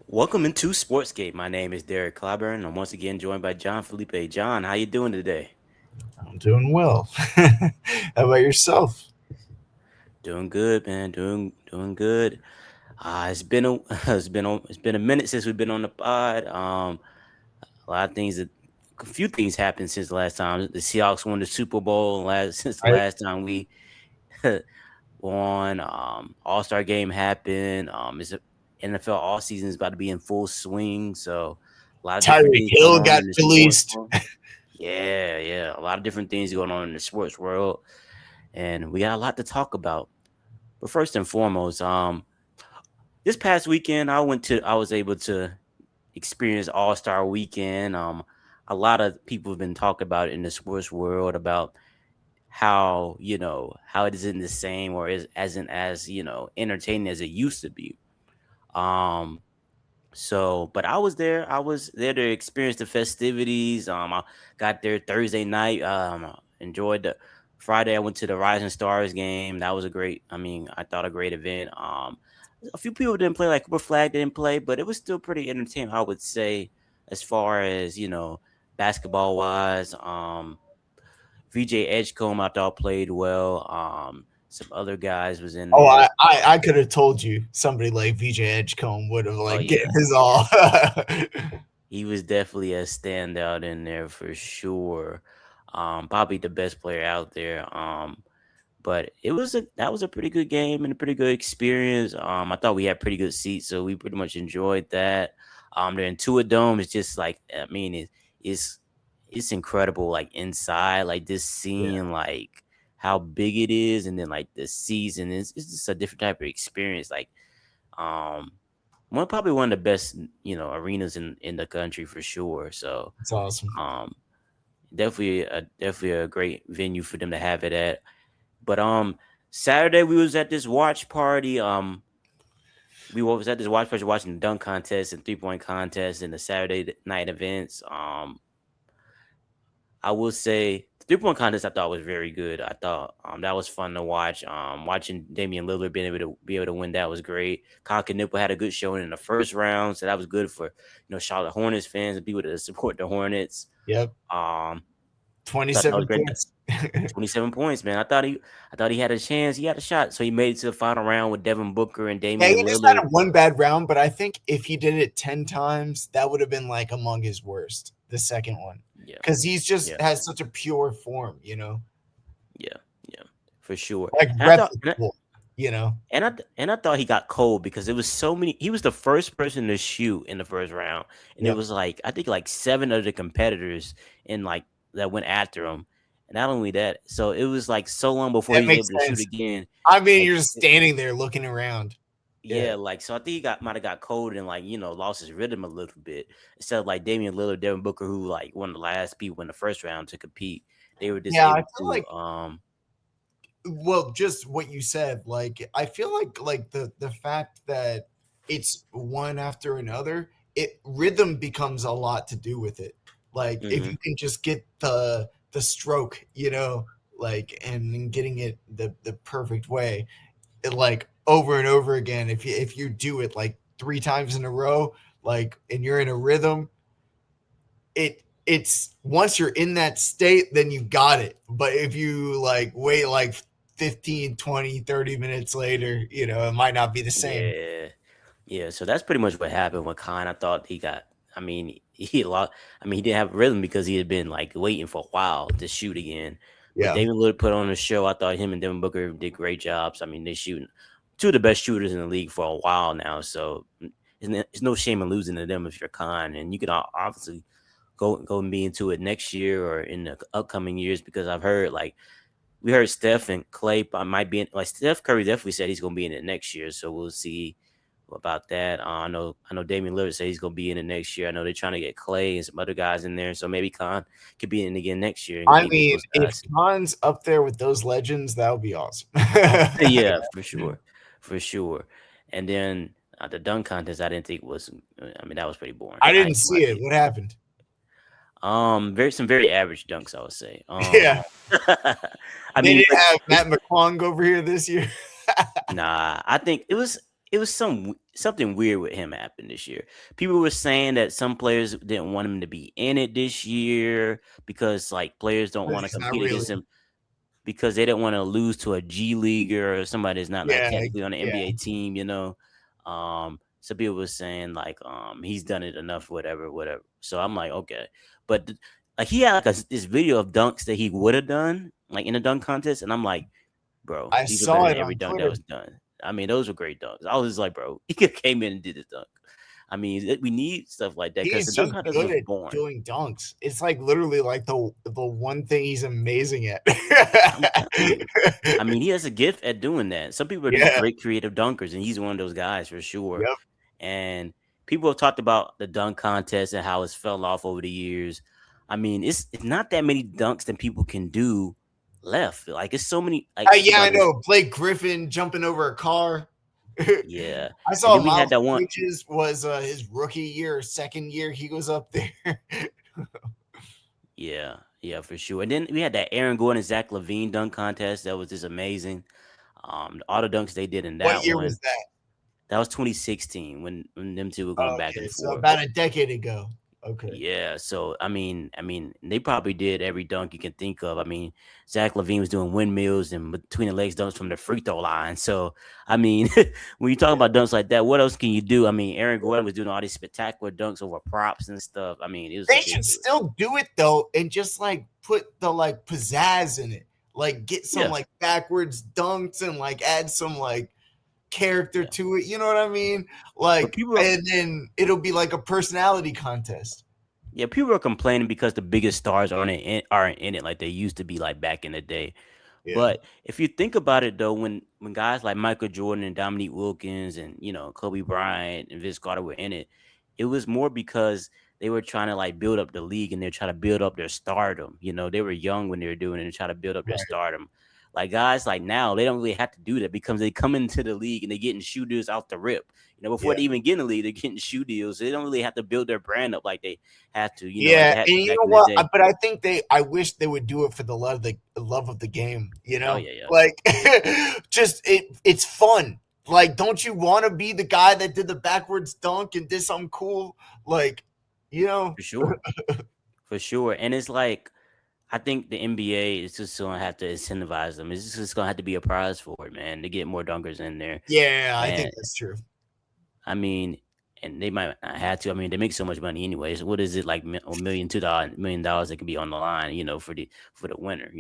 Welcome into Sportsgate. My name is Derek Clyburn. I'm once again joined by John Felipe. John, how you doing today? I'm doing well. How about yourself? Doing good, man. Doing good. It's been a it's been a minute since we've been on the pod. A lot of things that a few things happened since the last time. The Seahawks won the Super Bowl last since the Right? last time we won. All Star game happened. NFL all season is about to be in full swing. So a lot of different Tyreek things going Hill on got in the sports released. world. Yeah. A lot of different things going on in the sports world, and we got a lot to talk about. But first and foremost, this past weekend I was able to experience All Star Weekend. A lot of people have been talking about it in the sports world about how how it isn't the same or is isn't as entertaining as it used to be. Um, but I was there. I was there to experience the festivities. I got there Thursday night. Enjoyed the Friday. I went to the Rising Stars game. That was a great. I mean, I thought a great event. A few people didn't play, like Cooper Flag didn't play, but it was still pretty entertaining. I would say, as far as basketball wise. VJ Edgecombe I thought played well. Some other guys was in Oh, there. I could have told you somebody like VJ Edgecombe would have Oh like gave yeah, his yeah. all. He was definitely a standout in there for sure. Probably the best player out there. But that was a pretty good game and a pretty good experience. I thought we had pretty good seats, so we pretty much enjoyed that. The Intuit Dome is just like I mean it's it's incredible. Like inside, like this Yeah, scene, like how big it is, and then like the season it's just a different type of experience. Like um probably one of the best arenas in the country for sure. So it's awesome. um definitely a great venue for them to have it at. But Saturday we was at this watch party. We was at this watch party watching the dunk contest and 3-point contest and the Saturday night events. I will say the 3-point contest I thought was very good. I thought that was fun to watch. Watching Damian Lillard being able to win that was great. Kyle Knuckle had a good showing in the first round, so that was good for Charlotte Hornets fans and people that support the Hornets. Yep, Um, thought that was 27 great. points. 27 points, man. I thought he had a chance. He had a shot, so he made it to the final round with Devin Booker and Yeah, Damian he just had Lillard. a one bad round, but I think if he did it 10 times, that would have been like among his worst, the second one. Yeah, Because he's just yeah, has such a pure form, yeah, yeah, for sure. like And I thought, replicable, you know. and I thought he got cold because it was so many. He was the first person to shoot in the first round, and it Yep. was like I think like seven other competitors in like that went after him. And not only that, so it was like so long before That he was makes able to shoot sense. again. I mean, Like you're just standing there looking around. Yeah. yeah, like so I think he might have got cold and like lost his rhythm a little bit. Instead of like Damian Lillard, Devin Booker, who like one of the last people in the first round to compete, they were just Yeah, I able feel to like well, just what you said, like I feel like the fact that it's one after another, it rhythm becomes a lot to do with it. Like if hmm you can just get the stroke, like and getting it the perfect way, it like over and over again. If you do it like three times in a row, like and you're in a rhythm, it's once you're in that state, then you got it. But if you like wait like 15, 20, 30 minutes later, it might not be the same. yeah, yeah. So that's pretty much what happened with Khan. I thought he got. I mean, he lost. I mean, he didn't have rhythm because he had been like waiting for a while to shoot again. But Yeah. David Lillard put on a show. I thought him and Devin Booker did great jobs. I mean, they shooting two of the best shooters in the league for a while now. So it's no shame in losing to them if you're Khan, and you can obviously go and be into it next year or in the upcoming years because I've heard like we heard Steph and Clay might be in, like Steph Curry definitely said he's gonna be in it next year, so we'll see about that. I know Damian Lillard said he's gonna be in it next year. I know they're trying to get Clay and some other guys in there, so maybe Khan could be in it again next year and I compete with mean, those if guys. Khan's up there with those legends, that would be awesome. Yeah, for sure. And then the dunk contest, I didn't think was. I mean, that was pretty boring. I I didn't in my see it. opinion. What happened? Very average dunks, I would say. Yeah. I They mean, didn't but have it's Matt McClung over here this year. nah. I think it was. it was something weird with him happened this year. People were saying that some players didn't want him to be in it this year because like players don't want to It's not compete against really. him because they don't want to lose to a G leaguer or somebody that's not like Yeah, technically on the yeah. NBA team, you know. Some people were saying like he's done it enough, whatever, whatever. So I'm like, okay. But like he had like this video of dunks that he would have done, like in a dunk contest, and I'm like, bro, I these are better saw than it every on dunk that Twitter. was done. I mean, those were great dunks. I was like, bro, he could came in and did his dunk. I mean, we need stuff like that because the He's just dunk contest good was at born. doing dunks. It's like literally like the one thing he's amazing at. I'm telling you. I mean, he has a gift at doing that. Some people are just Yeah. great creative dunkers, and he's one of those guys for sure. Yep. And people have talked about the dunk contest and how it's fell off over the years. I mean, it's not that many dunks that people can do left. Like it's so many. Like Yeah, I whether it's know. Blake Griffin jumping over a car. yeah, I and saw then we had Miles that one. Bridges was his rookie year or second year. He goes up there. Yeah, yeah, for sure. And then we had that Aaron Gordon and Zach Levine dunk contest that was just amazing. All the dunks they did in What that year one. was that? That was 2016 when them two were going back Okay, and so forth. about a decade ago. Okay. Yeah, so I mean, they probably did every dunk you can think of. I mean, Zach Levine was doing windmills and between the legs dunks from the free throw line. So, I mean, when you talk Yeah. about dunks like that, what else can you do? I mean, Aaron Gordon was doing all these spectacular dunks over props and stuff. I mean, it was They should ridiculous. still do it though, and just like put the like pizzazz in it. Like get some Yeah, like backwards dunks and like add some like character yeah. to it. You know what I mean? But Like, people, and then it'll be like a personality contest. yeah, people are complaining because the biggest stars aren't in it like they used to be like back in the day. Yeah. But if you think about it though, when guys like Michael Jordan and Dominique Wilkins and Kobe Bryant and Vince Carter were in it, it was more because they were trying to like build up the league and they're trying to build up their stardom. They were young when they were doing it and try to build up their Right. stardom. Like guys like now, they don't really have to do that because they come into the league and they're getting shoe deals out the rip. Before Yeah. they even get in the league, they're getting shoe deals. They don't really have to build their brand up like they had to, like Yeah, they had and to you back know in the what? day. But I think I wish they would do it for the love of the game. Oh yeah, yeah. Like just it's fun. Like, don't you want to be the guy that did the backwards dunk and did something cool? Like, you know, For sure. For sure. And it's like I think the NBA is just gonna have to incentivize them. It's just gonna have to be a prize for it, man, to get more dunkers in there. yeah, I think And that's true. I mean, and they might not have to. I mean, they make so much money anyways. What is it like a million, $2 million that can be on the line, for the winner.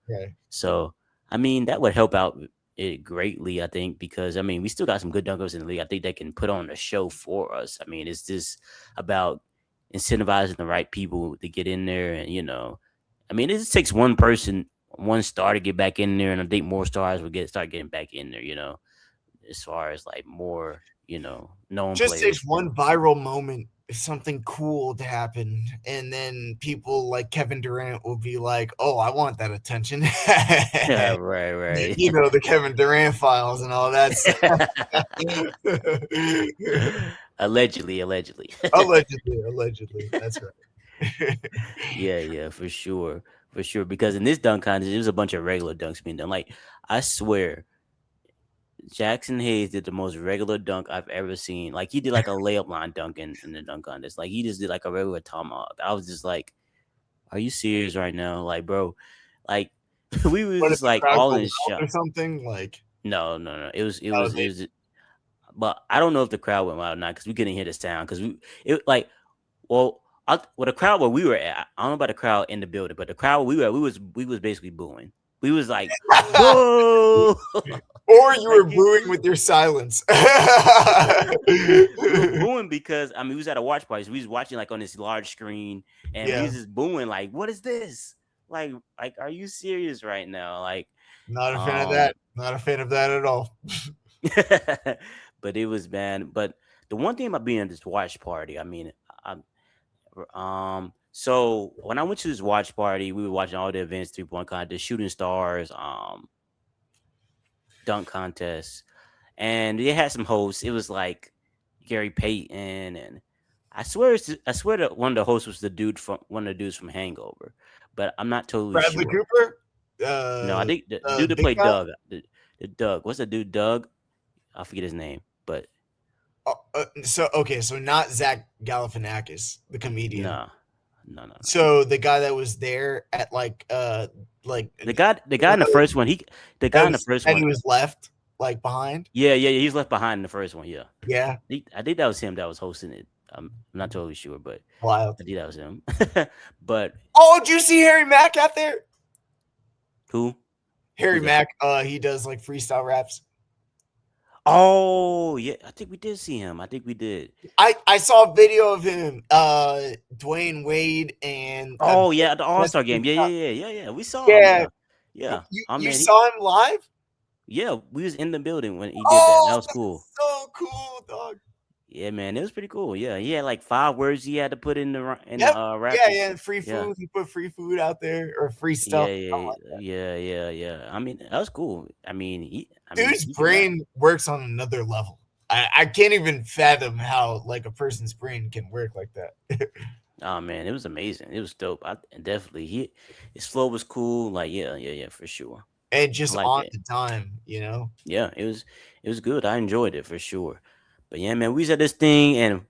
Okay. So I mean, that would help out it greatly, I think, because I mean, we still got some good dunkers in the league. I think they can put on a show for us. I mean, it's just about incentivizing the right people to get in there, and I mean, it just takes one person, one star to get back in there, and I think more stars will start getting back in there. As far as like more, known Just players. takes one viral moment, something cool to happen, and then people like Kevin Durant will be like, "Oh, I want that attention." Yeah, right, right. The Kevin Durant files and all that stuff. Allegedly, allegedly. Allegedly, that's right. Yeah, yeah, for sure. Because in this dunk contest, it was a bunch of regular dunks being done. Like I swear, Jackson Hayes did the most regular dunk I've ever seen. Like he did like a layup line dunk in the dunk contest. Like he just did like a regular tomahawk. I was just like, "Are you serious right now?" Like, bro, like we was What if just the like crowd all goes in wild or shock. something? Like, No, no, no. It was it that was was it it. was. But I don't know if the crowd went wild or not because we couldn't hear the sound because it like the crowd where we were at, I don't know about the crowd in the building, but the crowd where we were at, we was basically booing. We was like, boo! Or you Like were booing with your silence. we were booing because I mean we was at a watch party. So we was watching like on this large screen, and we Yeah, was just booing like, "What is this? Like, are you serious right now?" Like, not a fan of um, that. Not a fan of that at all. but it was bad. But the one thing about being at this watch party, I mean, so when I went to this watch party, we were watching all the events, 3-point contest, shooting stars, dunk contests, and they had some hosts. It was like Gary Payton, and I swear that one of the hosts was the dude from one of the dudes from Hangover, but I'm not totally Bradley sure. Cooper, No, I think the dude that big played guy. Doug, the Doug. What's the dude? Doug? I forget his name, but So not Zach Galifianakis, the comedian. no, no, no, no. So the guy that was there at like The guy in the first one, the guy in the first and one, he was left like behind. yeah, he's left behind in the first one. Yeah, Yeah, I think that was him that was hosting it. I'm not totally sure, but wild. I think that was him. But Oh, did you see Harry Mack out there? who? Harry Who's that? Mack, he does like freestyle raps. Oh, yeah, I think we did see him. I think we did. I saw a video of him, Dwayne Wade and Oh, yeah, the All Star game. Yeah. We saw him. yeah. Yeah. Oh You man, saw him live? yeah, we was in the building when he did that. And that Oh, was cool. that's so cool, dog. Yeah, man, it was pretty cool. Yeah, he had like 5 words he had to put in the Yep. rap. Yeah. Free Yeah. food. He put free food out there or free Yeah, stuff. yeah. I mean, that was cool. I mean, Dude's he can rap. brain works on another level. I can't even fathom how like a person's brain can work like that. Oh man, it was amazing. It was dope. Definitely his flow was cool. Like, yeah, for sure. And I just like on that. the time, you know. Yeah, it was good. I enjoyed it for sure. But yeah, man, we was at this thing, and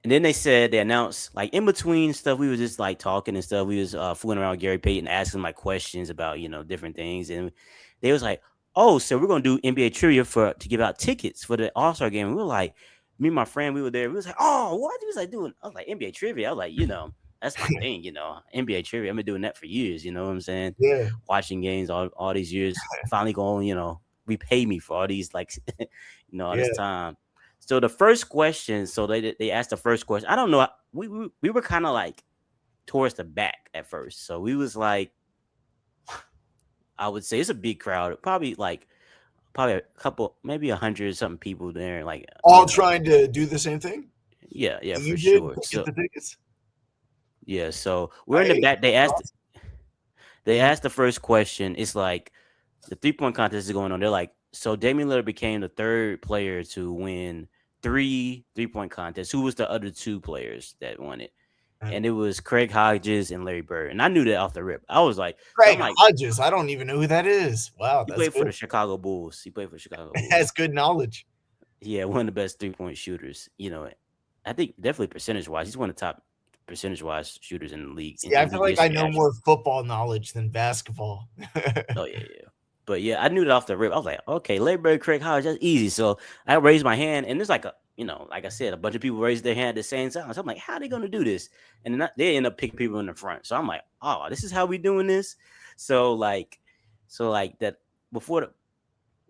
then they announced like in between stuff, we was just like talking and stuff. We was fooling around with Gary Payton, asking like questions about different things, and they was like, "Oh, so we're gonna do NBA trivia to give out tickets for the All Star game." And we were like, me and my friend, we were there. We was like, "Oh, what?" He was like doing. I was like, "NBA trivia." I was like, that's my thing, NBA trivia. I've been doing that for years. You know what I'm saying? Yeah. Watching games all these years. Finally going, repay me for all these like, all Yeah. this time. So the first question, so they asked the first question. I don't know. We were kind of like towards the back at first. So we was like, I would say it's a big crowd, probably a couple, maybe 100 something people there. Like All trying to do the same thing. yeah, You for did sure. get So the tickets. yeah, so we're in the back. They asked the first question. It's like the 3-point contest is going on. They're like, so Damian Lillard became the third player to win 3-point contests. Who was the other 2 players that won it? And it was Craig Hodges and Larry Bird. And I knew that off the rip. I was like, Craig Hodges. I don't even know who that is. Wow, he that's played for good. the Chicago Bulls. Bulls. That's good knowledge. Yeah, one of the best 3-point shooters. I think definitely percentage wise, he's one of the top percentage wise shooters in the league. See, I feel like I know more football knowledge than basketball. Oh yeah. But yeah, I knew it off the rip. I was like, okay, Larry Bird, Craig Hodges, that's easy. So I raised my hand, and there's like like I said, a bunch of people raised their hand at the same time. So I'm like, how are they gonna do this? And then they end up picking people in the front. So I'm like, oh, this is how we doing this. So that before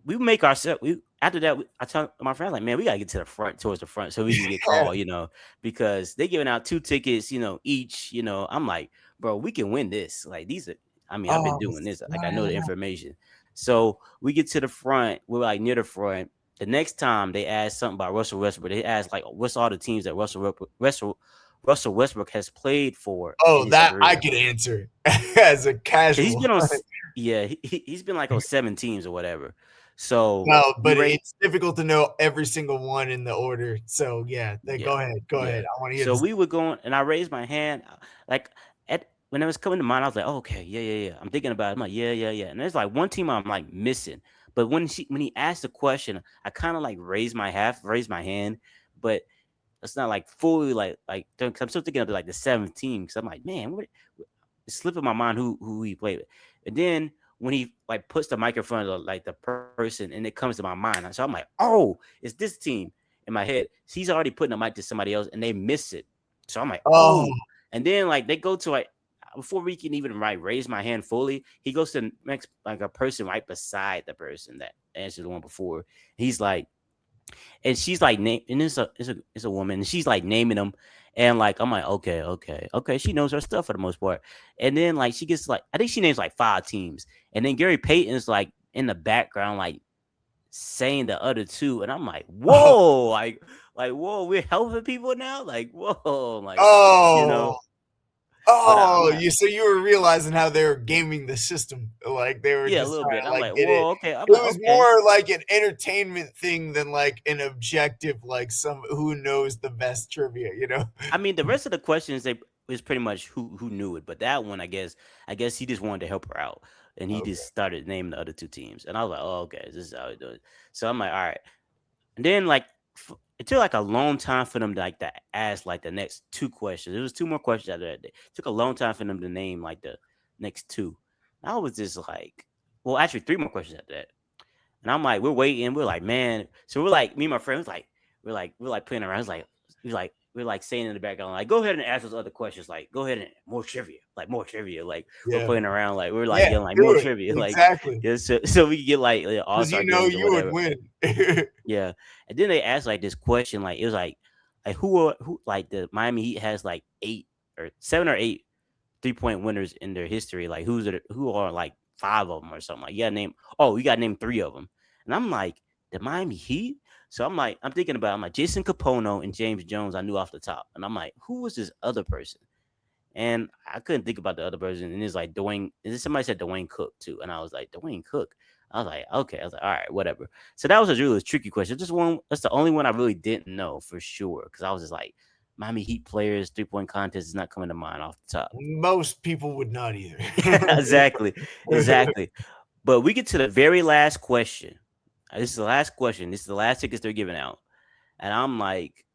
we make ourselves. After that, I tell my friends like, man, we gotta get to the front, towards the front, so we can get called. Because they giving out 2 tickets, each. I'm like, bro, we can win this. Like these are. I mean, I've been doing this. Like I know the information. So we get to the front. We're like near the front. The next time they asked something about Russell Westbrook, they asked like, what's all the teams that Russell Westbrook has played for? Oh, that career? I could answer as a casual. He's been on. Yeah, he's been like on 7 teams or whatever. So no, but it's difficult to know every single one in the order. So yeah, go ahead. I want to hear. So we were going, and I raised my hand, like when it was coming to mind. I was like, oh, okay, yeah. I'm thinking about it. I'm like, yeah. And there's like one team I'm like missing. But when he asked the question, I kind of like raised my hand, but it's not like fully like I'm still thinking of like the 7th team, because I'm like, man, it's slipping my mind who he played with. And then when he like puts the mic in front of like the person, and it comes to my mind, so I'm like, oh, it's this team in my head. He's already putting the mic to somebody else, and they miss it. So I'm like, oh. And then like they go to like, before we can even raise my hand fully, he goes to the next like a person right beside the person that answered the one before. He's like, and she's like, and it's a woman, and she's like naming them, and like I'm like, okay, she knows her stuff for the most part. And then like she gets like, I think she names like 5 teams, and then Gary Payton's like in the background like saying the other 2, and I'm like, whoa, like whoa, we're helping people now, like whoa, like so you were realizing how they were gaming the system, like they were a little bit. I'm like, whoa, okay. It was more like an entertainment thing than like an objective, like who knows the best trivia, I mean, the rest of the questions was pretty much who knew it, but that one, I guess he just wanted to help her out. and he Okay. just started naming the other two teams, and I was like, oh, okay, this is how he does it. So I'm like, all right. And then like it took like a long time for them to ask like the next two questions. There was two more questions after that. It took a long time for them to name like the next two. I was just like, well, actually three more questions after that. And I'm like, we're waiting. We're like, man. So we're like, me and my friend was like, we're like playing around. It's like, we're like saying in the background, like, go ahead and ask us other questions. Like, go ahead and more trivia. Like more trivia. Like we're Yeah. playing around. Like we're like Yeah. yelling like more Do it. trivia. Like Exactly. yeah, so we could get like all Because star you know games or you would whatever. win. Yeah. And then they asked like this question, like it was like who like the Miami Heat has like 7 or 8 3-point winners in their history. Like who are like 5 of them or something. Like you got to name 3 of them. And I'm like, the Miami Heat. So I'm thinking about I'm like Jason Capono and James Jones. I knew off the top, and I'm like, who was this other person? And I couldn't think about the other person. And it's like Dwayne. And then somebody said Dwayne Cook too, and I was like, Dwayne Cook. I was like, okay. I was like, all right, whatever. So that was a really tricky question. Just one. That's the only one I really didn't know for sure because I was just like, Miami Heat players 3-point contest is not coming to mind off the top. Most people would not either. Exactly. But we get to the very last question. This is the last question. This is the last tickets they're giving out. And I'm like,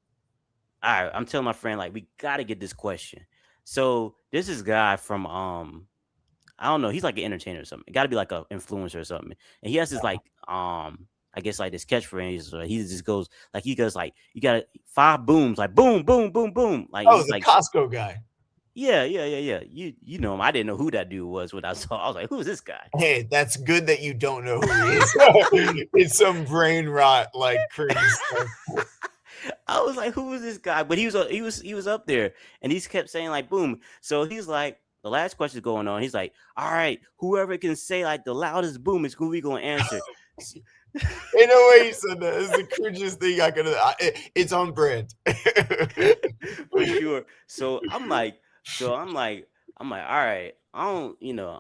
all right, I'm telling my friend, like, we gotta get this question. So this is guy from I don't know, he's like an entertainer or something. It gotta be like an influencer or something. And he has this like I guess like this catchphrase. So he just goes like he goes like you got 5 booms, like boom, boom, boom, boom. Like Oh, he's the like Costco guy. yeah. You know him. I didn't know who that dude was when I saw. I was like, who's this guy? Hey, that's good that you don't know who he is. It's some brain rot like cringe stuff. I was like, who is this guy? But he was up there, and he kept saying like, boom. So he's like, the last question is going on. He's like, all right, whoever can say like the loudest boom is who we gonna answer. In a way, he said that. It's the cringiest thing I could have. It's on brand. For sure. So I'm like, all right. I don't,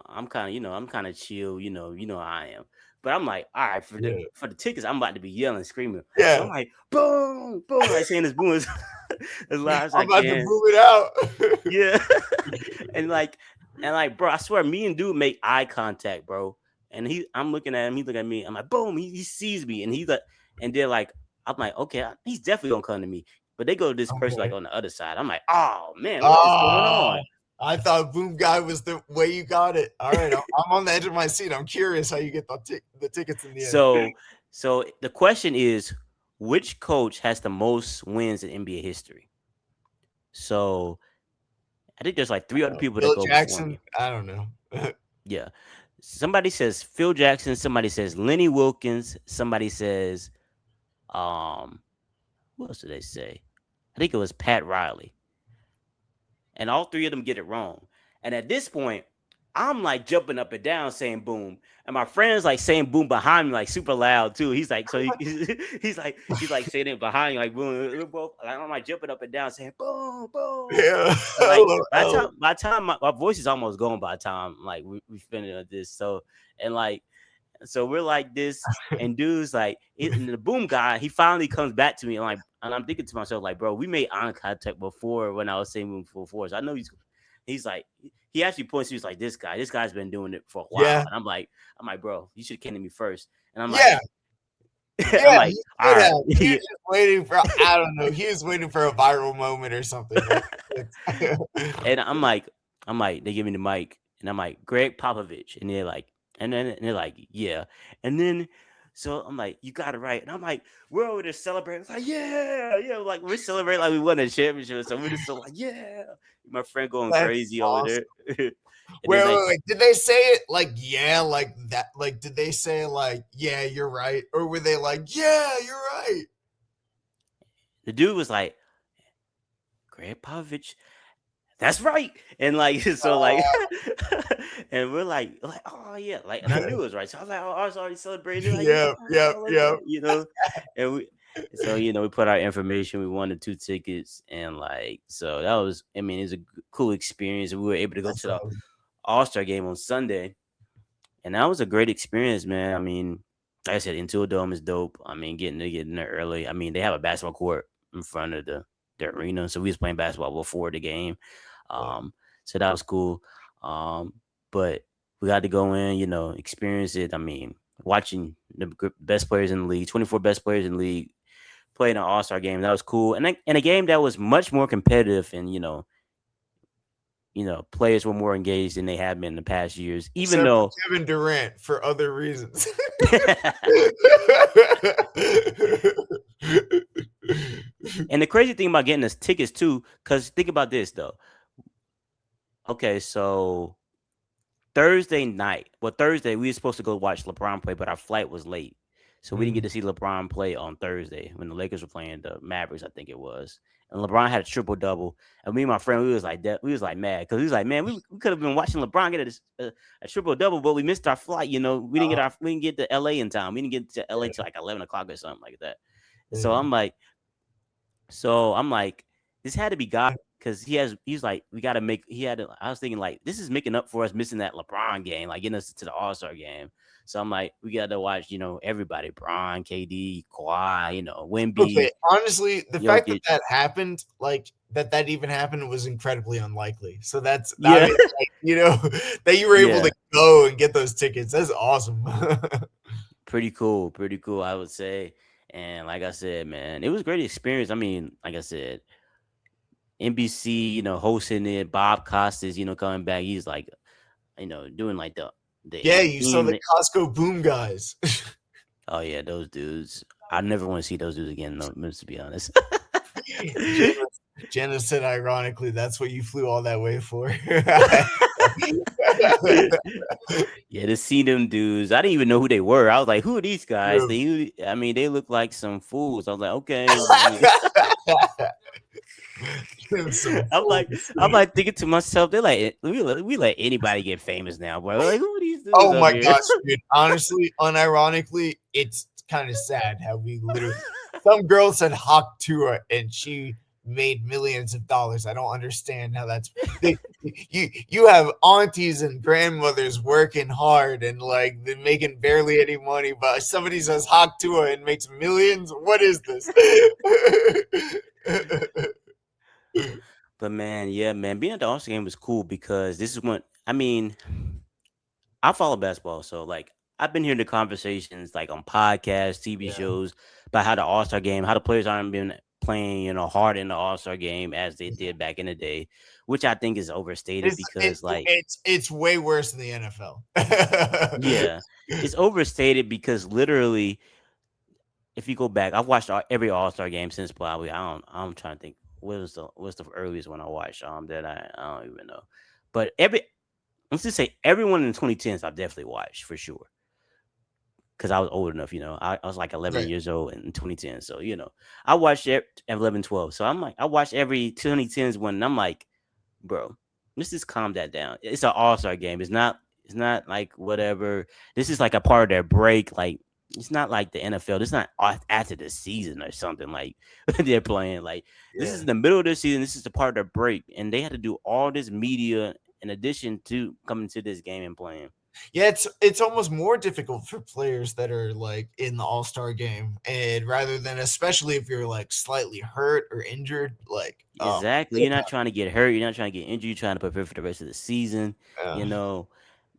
I'm kind of chill. How I am. But I'm like, all right, Yeah. for the tickets, I'm about to be yelling, screaming. Yeah. So I'm like, boom, boom, like saying this boom as loud as I I'm about can. to boom it out. Yeah. and like, bro, I swear, me and dude make eye contact, bro. And I'm looking at him, he look at me. I'm like, boom, he sees me, and he's like, and they're like, I'm like, okay, he's definitely gonna come to me. But they go to this person like on the other side. I'm like, oh man, what is going on? I thought Boom Guy was the way you got it. All right, I'm on the edge of my seat. I'm curious how you get the tickets in the end. So the question is, which coach has the most wins in NBA history? So I think there's like 3 other people that Phil go Jackson. before me. I don't know. Yeah. Somebody says Phil Jackson. Somebody says Lenny Wilkins. Somebody says, who else did they say? I think it was Pat Riley. And all 3 of them get it wrong. And at this point, I'm like jumping up and down saying boom. And my friend's like saying boom behind me, like super loud too. He's like, so he's like saying it behind me, like boom. I'm like jumping up and down saying boom, boom. Yeah. Like by the time my voice is almost gone by the time like we finished this. So we're like this, and dude's like, and the boom guy, he finally comes back to me, and I'm thinking to myself, like, bro, we made eye contact before when I was saying boom before, so I know he's like, he actually points to me, he's like, this guy's been doing it for a while, Yeah. and I'm like, bro, you should have came to me first, and I'm Yeah. like, I'm like, all right, he was just waiting for, I don't know, he was waiting for a viral moment or something. and I'm like, they give me the mic, and I'm like, Greg Popovich, and they're like, yeah. And then, so I'm like, you got it right. And I'm like, we're over there celebrating. It's like, yeah. Like we're celebrating like we won a championship. So we're just so like, yeah. My friend going crazy awesome. over there. Wait. Did they say it like, yeah, like that? Like, did they say like, yeah, you're right? Or were they like, yeah, you're right? The dude was like, Greg Popovich, that's right. And like, so like, and we're like, oh yeah, like, and I knew it was right. So I was like, oh, I was already celebrating. Like, yeah. And we put our information. We won the 2 tickets, and like, so that was, it was a cool experience. We were able to go to the All-Star game on Sunday, and that was a great experience, man. I mean, like I said, Intuit Dome is dope. I mean, getting there early. I mean, they have a basketball court in front of the arena, so we was playing basketball before the game. So that was cool. But We got to go in, experience it. I mean, watching the best players in the league, 24 best players in the league, playing an All Star game. That was cool, and a game that was much more competitive, and players were more engaged than they have been in the past years. Even Except for though, Kevin Durant for other reasons. and the crazy thing about getting us tickets too, because think about this though. Okay, so Thursday we were supposed to go watch LeBron play, but our flight was late. So we didn't get to see LeBron play on Thursday when the Lakers were playing the Mavericks, I think it was. And LeBron had a triple double. And me and my friend, we was like mad because we was like, man, we could have been watching LeBron get a triple double, but we missed our flight. We didn't get to LA in time. We didn't get to LA till like 11 o'clock or something like that. So I'm like, this had to be God because he's like, we got to make. I was thinking like, this is making up for us missing that LeBron game, like getting us to the All Star game. So I'm like, we got to watch, everybody, Bron, KD, Kawhi, Wemby. Okay, honestly, the fact Jokic. that happened, like that even happened, was incredibly unlikely. So that's Yeah. that you were able to go and get those tickets. That's awesome. Pretty cool, I would say. And like I said, man, it was a great experience. I mean, like I said, NBC, hosting it, Bob Costas, coming back. He's like, doing like the yeah, you saw the Costco Boom guys. Oh yeah, those dudes. I never want to see those dudes again, though, to be honest. Jenna said, ironically, that's what you flew all that way for. Yeah, to see them dudes. I didn't even know who they were. I was like, who are these guys? They look like some fools. I was like, okay. I'm like thinking to myself, they're like, we let anybody get famous now, bro. Like, who are these dudes? Oh my gosh, dude. Honestly, unironically, it's kind of sad how we literally some girl said Hawk Tua and she made millions of dollars. I don't understand how that's you have aunties and grandmothers working hard and like they're making barely any money, but somebody says Hawk Tua and makes millions. What is this? But man, being at the All-Star game was cool because this is when I follow basketball, so like I've been hearing the conversations like on podcasts, TV shows about how the All-Star game, how the players aren't been playing, hard in the All-Star game as they did back in the day, which I think is overstated because it's way worse than the NFL. Yeah, it's overstated because literally, if you go back, I've watched every All-Star game since probably I'm trying to think what's the earliest one I watched that I don't even know, but let's just say everyone in the 2010s I've definitely watched for sure. Because I was old enough, I was like 11 years old in 2010. So, I watched it at 11, 12. So I'm like, I watched every 2010s one. And I'm like, bro, let's just calm that down. It's an All-Star game. It's not like whatever. This is like a part of their break. Like, it's not like the NFL. It's not after the season or something like they're playing. Like, this is the middle of the season. This is the part of their break. And they had to do all this media in addition to coming to this game and playing. Yeah, it's almost more difficult for players that are like in the All-Star game, and rather than especially if you're like slightly hurt or injured, like exactly, you're not trying to get hurt, you're not trying to get injured, you're trying to prepare for the rest of the season, and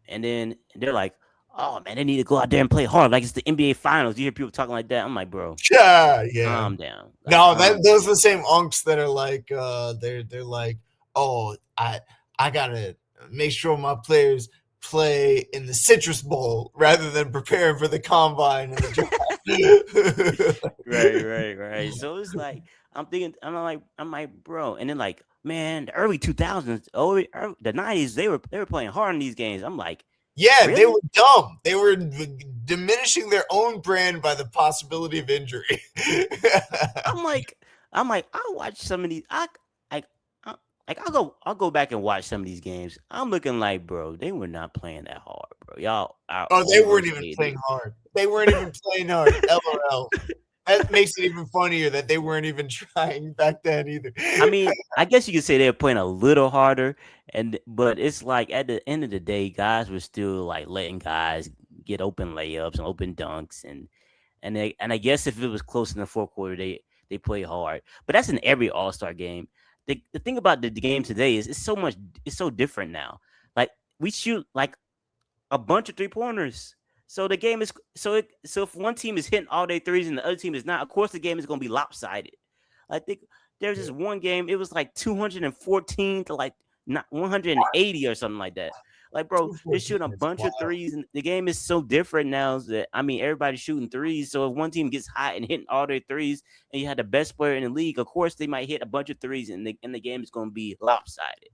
then they're like, oh man, they need to go out there and play hard, like it's the NBA Finals. You hear people talking like that? I'm like, bro, calm down. Like, those are the same unks that are like, they're like, oh, I gotta make sure my players play in the Citrus Bowl rather than preparing for the combine and the draft. Right. So it's like I'm like, bro, and then like, man, the early 2000s, the 90s, they were playing hard in these games. I'm like, yeah, really? They were dumb. They were diminishing their own brand by the possibility of injury. I'm like, I'll watch some of these. I'll go back and watch some of these games. I'm looking like, bro, they were not playing that hard, bro. Y'all they weren't even playing hard. They weren't even playing hard. LOL. That makes it even funnier that they weren't even trying back then either. I mean, I guess you could say they were playing a little harder, but it's like at the end of the day, guys were still like letting guys get open layups and open dunks, and I guess if it was close in the fourth quarter, they play hard. But that's in every All-Star game. The thing about the game today is it's so different now. Like we shoot like a bunch of 3-pointers. So the game is so if one team is hitting all their threes and the other team is not, of course the game is going to be lopsided. I think there's this one game, it was like 214 to like not 180 or something like that. Like, bro, they're 214 shooting a is bunch of wild. threes, and the game is so different now that I mean everybody's shooting threes. So if one team gets hot and hitting all their threes, and you had the best player in the league, of course they might hit a bunch of threes, and the game is going to be lopsided.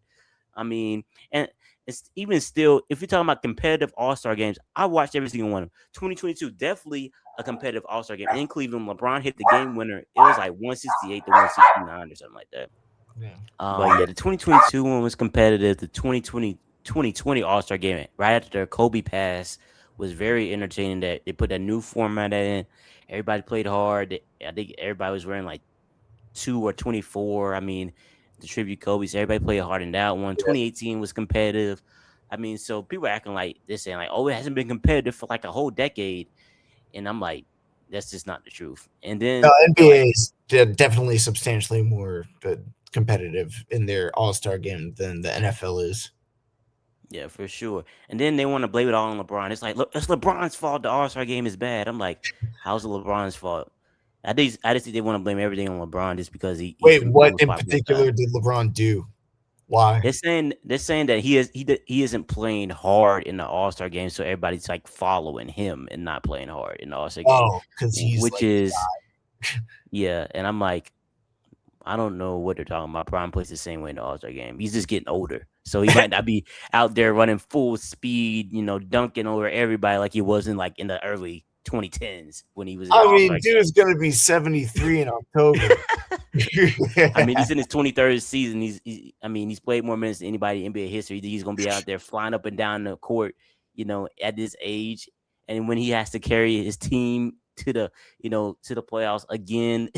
I mean, and it's even still, if you're talking about competitive All-Star games, I watched every single one of them. 2022, definitely a competitive All-Star game. In Cleveland, LeBron hit the game winner. It was like 168 to 169 or something like that. Yeah. But yeah, the 2022 one was competitive. The 2020 All-Star game, right after Kobe passed, was very entertaining. That they put that new format in. Everybody played hard. I think everybody was wearing like 2 or 24. I mean, the tribute Kobe. So everybody played hard in that one. 2018 was competitive. I mean, so people acting like they're saying like, oh, it hasn't been competitive for like a whole decade, and I'm like, that's just not the truth. And No, then NBA is definitely substantially more competitive in their All Star game than the NFL is. yeah, for sure. And then they want to blame it all on LeBron. It's like, look, it's LeBron's fault. The All Star game is bad. I'm like, how's it LeBron's fault? I just think they want to blame everything on LeBron just because he's Wait, the what most in popular guy. particular did LeBron do? Why? They're saying that he isn't playing hard in the All Star game, so everybody's like following him and not playing hard in the All Star game, Oh, because he's which like, is yeah. And I'm like, I don't know what they're talking about. Brian plays the same way in the All Star game. He's just getting older, so he might not be out there running full speed, dunking over everybody like he was in the early 2010s when he was in the I All mean, Star game. dude's gonna be 73 in October. I mean, he's in his 23rd season. I mean, he's played more minutes than anybody in NBA history. He's going to be out there flying up and down the court, at this age. And when he has to carry his team to the playoffs again,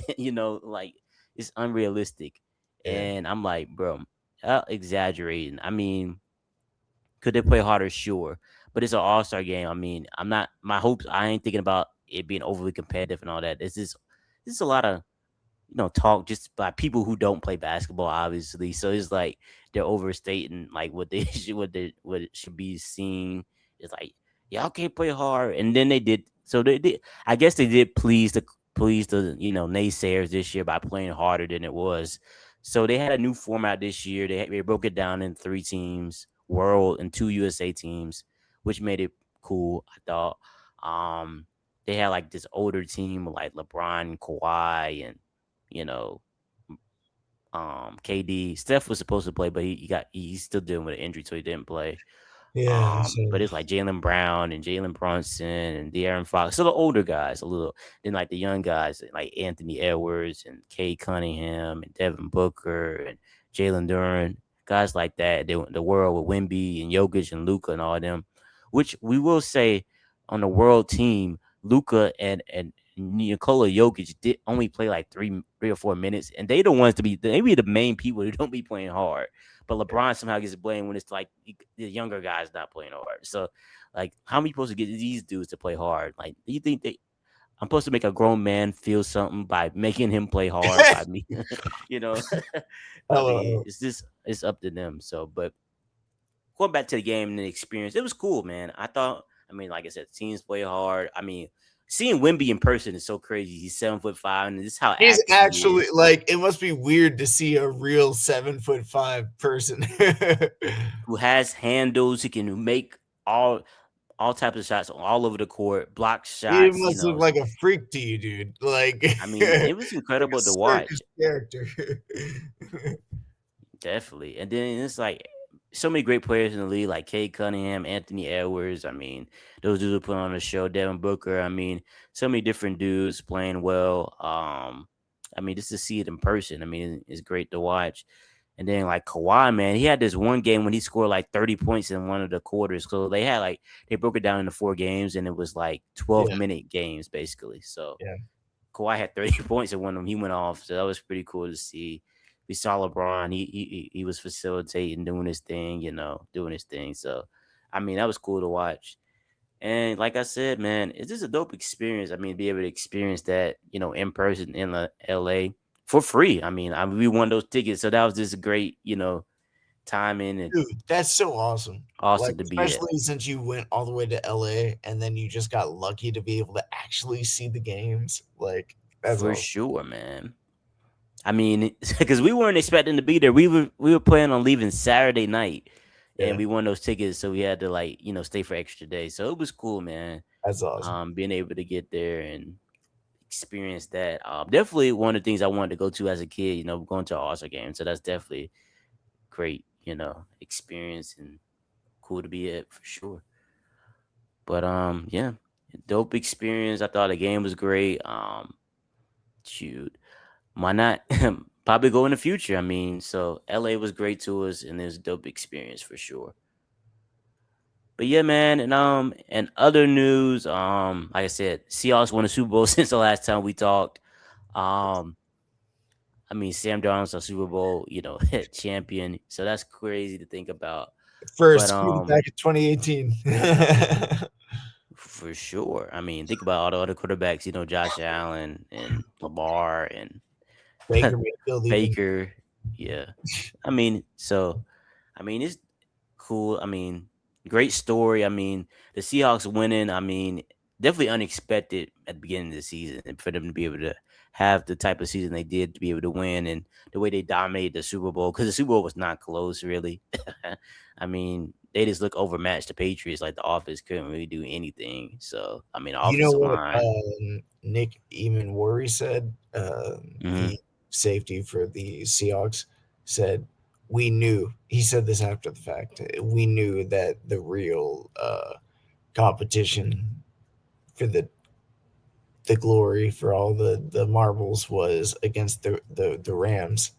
like it's unrealistic. Yeah. And I'm like, bro, exaggerating. I mean, could they play harder? Sure. But it's an all-star game. I mean, my hopes, I ain't thinking about it being overly competitive and all that. This is a lot of talk just by people who don't play basketball, obviously. So it's like they're overstating like what they should, what it should be seen. It's like y'all can't play hard, and then they did. So they did. I guess they did please the naysayers this year by playing harder than it was. So they had a new format this year. They broke it down in 3 teams, World and 2 USA teams, which made it cool. I thought. They had like this older team like LeBron, Kawhi, and you know, KD. Steph was supposed to play, but he's still dealing with an injury, so he didn't play. Yeah. So, But it's like Jalen Brown and Jalen Brunson and De'Aaron Fox. So the older guys a little. Then like the young guys like Anthony Edwards and Kay Cunningham and Devin Booker and Jalen Duran, guys like that. The world with Wemby and Jokic and Luca and all of them. Which we will say on the world team, Luca and Nikola Jokic did only play like 3 or 4 minutes, and they be the main people who don't be playing hard. But LeBron somehow gets blamed when it's like the younger guys not playing hard. So, like, how am I supposed to get these dudes to play hard? Like, do you think I'm supposed to make a grown man feel something by making him play hard by me? you know, I mean, hello. it's up to them. So, but going back to the game and the experience, it was cool, man. I mean, like I said, teams play hard. I mean, seeing Wimby in person is so crazy. He's 7'5", and this is how He's active he actually is. like, it must be weird to see a real 7'5" person. Who has handles? He can make all types of shots all over the court, block He shots. must look like a freak to you, dude. Like, I mean, it was like a incredible to circus watch. character. Definitely. And then it's like so many great players in the league, like Kay Cunningham, Anthony Edwards. I mean, those dudes who put on the show, Devin Booker. I mean, so many different dudes playing well. I mean, just to see it in person, I mean, it's great to watch. And then like Kawhi, man, he had this one game when he scored like 30 points in one of the quarters. So they broke it down into 4 games, and it was like 12-minute games basically. So Yeah. Kawhi had 30 points in one of them. He went off, so that was pretty cool to see. We saw LeBron. He was facilitating, doing his thing, doing his thing. So, I mean, that was cool to watch. And like I said, man, it's just a dope experience. I mean, be able to experience that, in person in LA for free. I mean, we won those tickets, so that was just great, timing and Dude, that's so awesome. Like, awesome to be at. especially since you went all the way to LA and then you just got lucky to be able to actually see the games. Like, that's For awesome. sure, man. I mean, because we weren't expecting to be there. We were planning on leaving Saturday night, and Yeah, we won those tickets, so we had to like stay for extra days. So it was cool, man. that's awesome. Being able to get there and experience that. Definitely one of the things I wanted to go to as a kid. Going to an All Star game. So that's definitely great. Experience and cool to be at for sure. But yeah, dope experience. I thought the game was great. Shoot, why not? Probably go in the future. I mean, so LA was great to us, and it was a dope experience for sure. But yeah, man, and other news, like I said, Seahawks won the Super Bowl since the last time we talked. Um, I mean, Sam Darnold's a Super Bowl, champion, so that's crazy to think about. But First back in 2018. for sure, I mean, think about all the other quarterbacks, Josh Allen and Lamar and Baker Mayfield even. Baker. Yeah, I mean, so it's cool. I mean, great story. I mean, the Seahawks winning. I mean, definitely unexpected at the beginning of the season, and for them to be able to have the type of season they did to be able to win, and the way they dominated the Super Bowl, because the Super Bowl was not close really. I mean, they just look overmatched. The Patriots, like the offense, couldn't really do anything. So I mean, the You know offensive what line. Nick Eamon said? Hmm. The safety for the Seahawks said, "We knew." He said this after the fact. We knew that the real competition for the glory for all the marbles was against the Rams.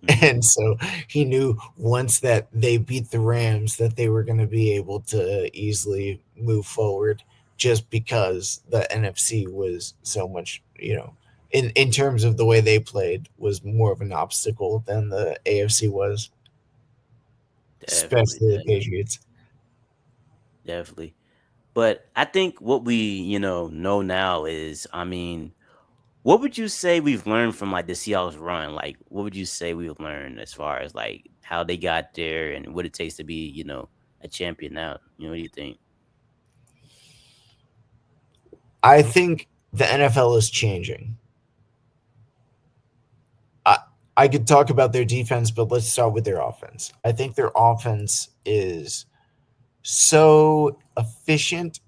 Hmm. And so he knew once that they beat the Rams that they were going to be able to easily move forward just because the NFC was so much, in terms of the way they played was more of an obstacle than the AFC was, Definitely, especially the Patriots. definitely. But I think what we, know now is, I mean, what would you say we've learned from like the Seahawks run? Like, what would you say we've learned as far as like how they got there and what it takes to be, a champion now? What do you think? I think the NFL is changing. I I could talk about their defense, but let's start with their offense. I think their offense is so efficient,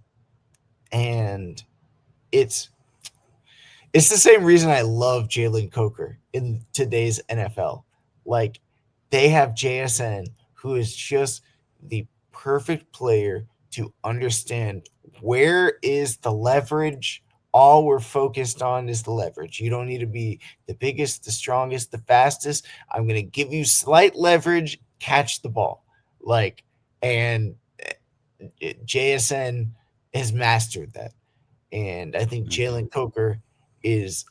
and it's it's the same reason I love Jalen Coker in today's NFL. Like, they have JSN, who is just the perfect player to understand where is the leverage. All we're focused on is the leverage. You don't need to be the biggest, the strongest, the fastest. I'm going to give you slight leverage, catch the ball. Like, and JSN has mastered that. And I think Hmm. Jalen Coker is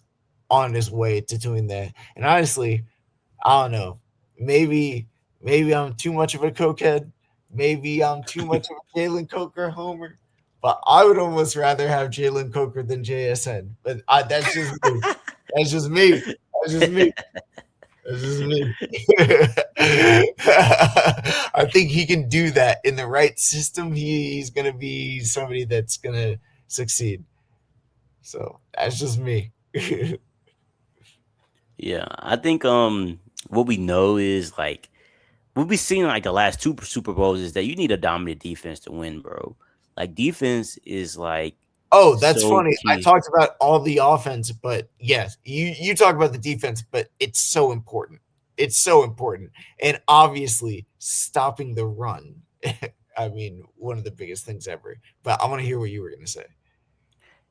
on his way to doing that. And honestly, I don't know. Maybe I'm too much of a cokehead. Maybe I'm too much of a Jalen Coker homer. But I would almost rather have Jalen Coker than JSN. But that's just me. That's just me. That's just me. That's just me. I think he can do that in the right system. He's gonna be somebody that's gonna succeed. So that's just me. Yeah, I think what we know is like what we've seen like the last two Super Bowls is that you need a dominant defense to win, bro. Like defense is like Oh, that's so funny. I key. talked about all the offense, but yes, you talk about the defense, but it's so important. It's so important. And obviously, stopping the run. I mean, one of the biggest things ever. But I want to hear what you were going to say.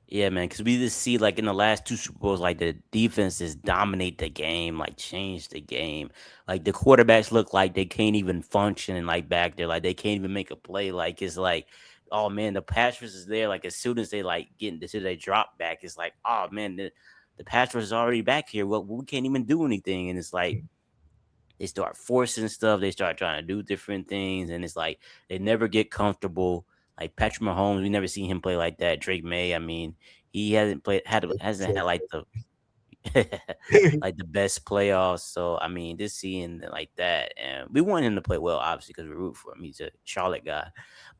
Yeah, man, because we just see like in the last two Super Bowls, like the defenses dominate the game, like change the game. Like the quarterbacks look like they can't even function and like back there, like they can't even make a play. Like it's like, oh man, the pass rush is there. Like as soon as they like get into they drop back, it's like, oh man, the pass rush is already back here. Well, we can't even do anything, and it's like they start forcing stuff. They start trying to do different things, and it's like they never get comfortable. Like Patrick Mahomes, we never seen him play like that. Drake May, I mean, he hasn't played, hasn't had like the like the best playoffs. So I mean, this seeing like that, and we want him to play well, obviously, because we root for him. He's a Charlotte guy,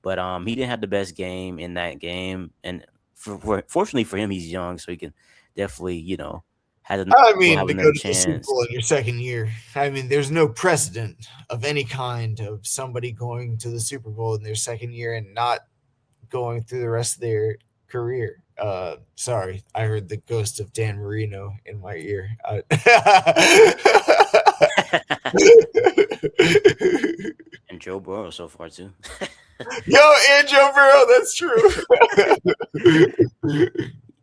but he didn't have the best game in that game, and fortunately for him, he's young, so he can definitely, I will mean, have to go another to the Super chance. Bowl in your second year, I mean, there's no precedent of any kind of somebody going to the Super Bowl in their second year and not going through the rest of their career. Sorry, I heard the ghost of Dan Marino in my ear. And Joe Burrow so far too. Yo, and Joe Burrow, that's true.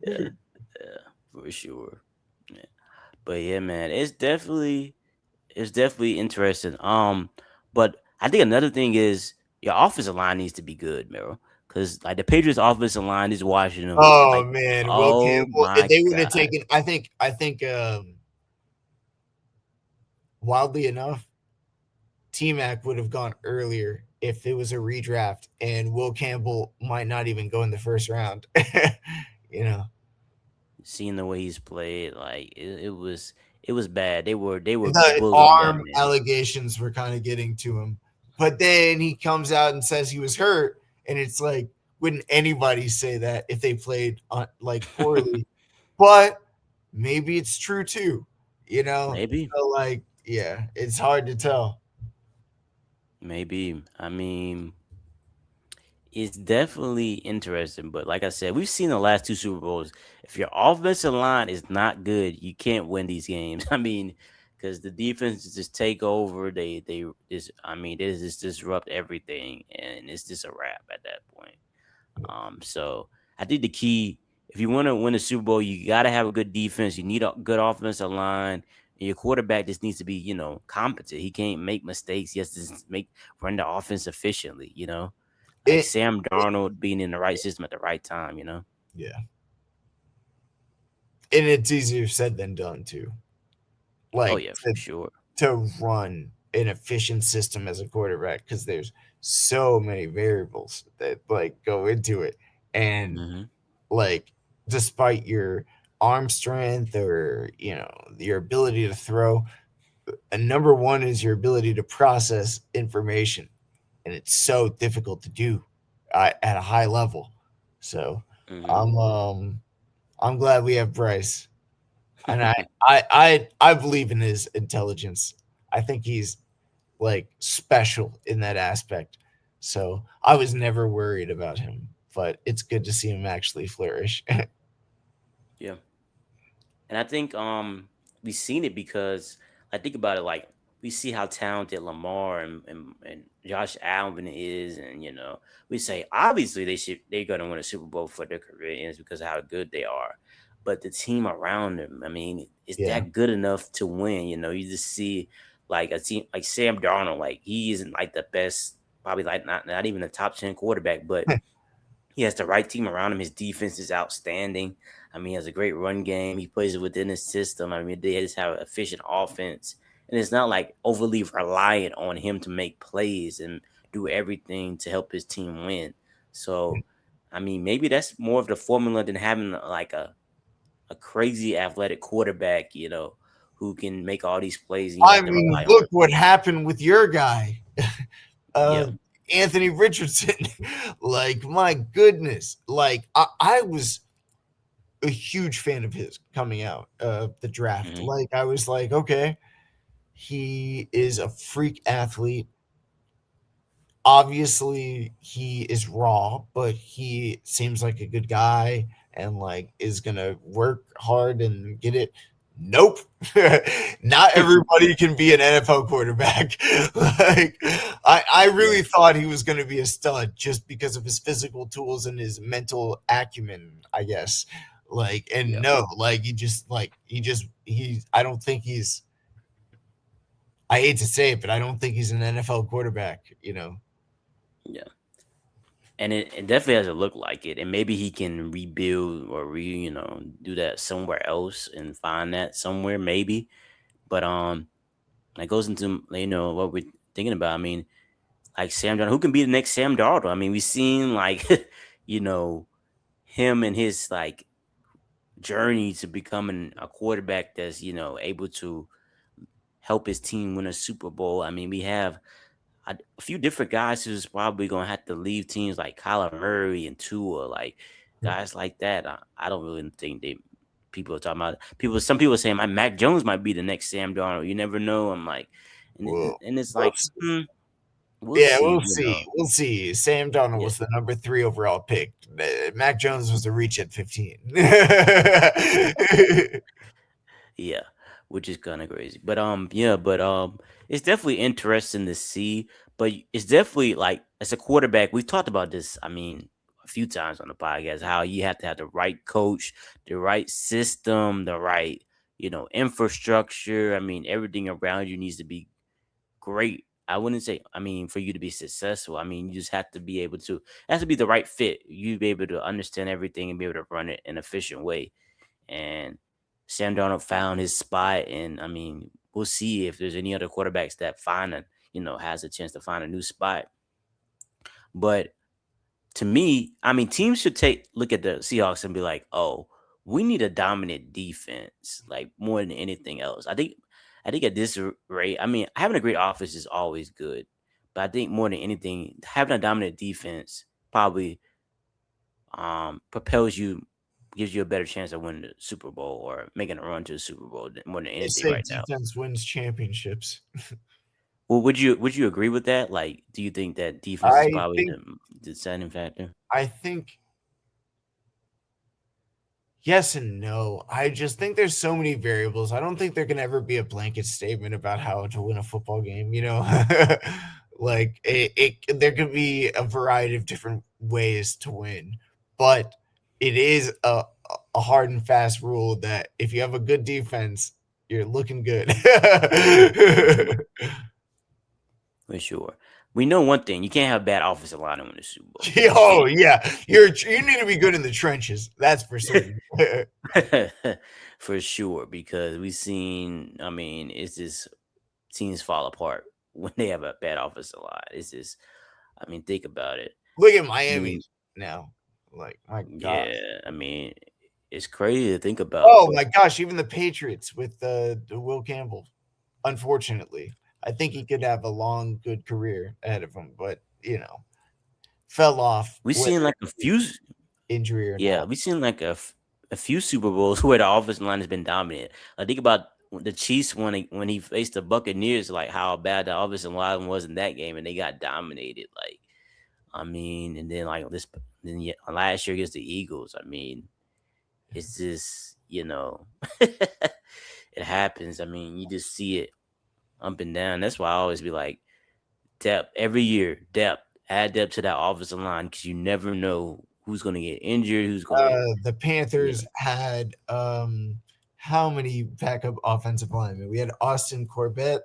Yeah, yeah, for sure. Yeah. But yeah, man, it's definitely interesting. But I think another thing is your offensive line needs to be good, Miro. Because like the Patriots offensive line is watching them. Oh Like, man, Will oh Campbell. If my they would have God. taken, I think, wildly enough, T Mac would have gone earlier if it was a redraft, and Will Campbell might not even go in the first round. you know, Seeing the way he's played, like it was bad. They were the bullying that arm man. allegations were kind of getting to him, but then he comes out and says he was hurt, and it's like, wouldn't anybody say that if they played like poorly? But maybe it's true too. Maybe. So like, yeah, it's hard to tell. Maybe. I mean, it's definitely interesting, but like I said, we've seen the last two Super Bowls. If your offensive line is not good, you can't win these games. I mean, because the defense just take over. They just, I mean, they just disrupt everything, and it's just a wrap at that point. So I think the key, if you want to win a Super Bowl, you got to have a good defense. You need a good offensive line. And your quarterback just needs to be, competent. He can't make mistakes. He has to run the offense efficiently. Like It, Sam Darnold being in the right system at the right time. yeah, and it's easier said than done too. Oh Like yeah, for to sure. run an efficient system as a quarterback because there's so many variables that like go into it, and Hmm. like despite your arm strength or your ability to throw, and number one is your ability to process information, and it's so difficult to do at a high level. So Hmm. I'm um I'm glad we have Bryce, and I believe in his intelligence. I think he's like special in that aspect. So I was never worried about him, but it's good to see him actually flourish. Yeah. And I think we seen it because I think about it like we see how talented Lamar and Josh Allen is, and we say obviously they're gonna win a Super Bowl for their career ends because of how good they are. But the team around them, I mean, is yeah. that good enough to win? You just see like a team like Sam Darnold, like he isn't like the best, probably like not even a top 10 quarterback, but he has the right team around him. His defense is outstanding. I mean, he has a great run game. He plays it within his system. I mean, they just have an efficient offense. And it's not like overly reliant on him to make plays and do everything to help his team win. So, I mean, maybe that's more of the formula than having like a crazy athletic quarterback, who can make all these plays and you I have to mean, rely on. look what happened with your guy, uh, Yeah. Anthony Richardson. Like, my goodness. Like, I was a huge fan of his coming out of the draft. Hmm. Like, I was like, okay, he is a freak athlete. Obviously, he is raw, but he seems like a good guy and like is gonna work hard and get it. Nope. Not everybody can be an NFL quarterback. Like, I Yeah. really thought he was gonna be a stud just because of his physical tools and his mental acumen, I guess. Like, and Yeah. no, like I don't think he's, I hate to say it, but I don't think he's an NFL quarterback. Yeah. And it definitely doesn't look like it. And maybe he can rebuild or do that somewhere else and find that somewhere, maybe. But that goes into what we're thinking about. I mean, like Sam Darnold, who can be the next Sam Darnold? I mean, we've seen like, you know, him and his like journey to becoming a quarterback that's able to help his team win a Super Bowl. I mean, we have a few different guys who's probably gonna have to leave teams like Kyler Murray and Tua, like guys like that. I don't really think they people are talking about people. Some people are saying my Mac Jones might be the next Sam Darnold. You never know. I'm like, Well, and it's we'll like, see. we'll Yeah, see. we'll see. We'll see. Sam Donald Yeah, was the number 3 overall pick. Mac Jones was a reach at 15. yeah, which is kind of crazy. But yeah, but it's definitely interesting to see. But it's definitely like as a quarterback, we've talked about this. I mean, a few times on the podcast, how you have to have the right coach, the right system, the right infrastructure. I mean, everything around you needs to be great. I wouldn't say. I mean, for you to be successful, I mean, you just have to be able to. It has to be the right fit. You be able to understand everything and be able to run it in an efficient way. And Sam Darnold found his spot, and I mean, we'll see if there's any other quarterbacks that find a has a chance to find a new spot. But to me, I mean, teams should take look at the Seahawks and be like, oh, we need a dominant defense, like more than anything else. I think at this rate, I mean, having a great offense is always good, but I think more than anything, having a dominant defense probably propels you, gives you a better chance of winning the Super Bowl or making a run to the Super Bowl more than They anything say right now. defense wins championships. Well, would you agree with that? Like, do you think that defense is I probably think the deciding factor? I think yes and no. I just think there's so many variables. I don't think there can ever be a blanket statement about how to win a football game, you know? Like there could be a variety of different ways to win, but it is a hard and fast rule that if you have a good defense, you're looking good. For sure, for sure. We know one thing: you can't have bad offensive line to win the Super Bowl. You just Oh can't. yeah, you need to be good in the trenches. That's for certain. For sure, because we've seen. I mean, it's just teams fall apart when they have a bad offensive line. It's just. I mean, think about it. Look at I Miami mean, now. Like my gosh. yeah. I mean, it's crazy to think about, Oh but my gosh, even the Patriots with the Will Campbell. Unfortunately, I think he could have a long, good career ahead of him, but fell off we've whether seen like a it few. was injury or Yeah, not. we've seen like a few Super Bowls where the offensive line has been dominant. I think about the Chiefs when he faced the Buccaneers, like how bad the offensive line was in that game, and they got dominated. Like, I mean, and then like this, then yeah, last year against the Eagles. I mean, it's just it happens. I mean, you just see it up and down. That's why I always be like depth every year, depth, add depth to that offensive line because you never know who's going to get injured, who's going to The yeah. Panthers had how many backup offensive linemen? We had Austin Corbett,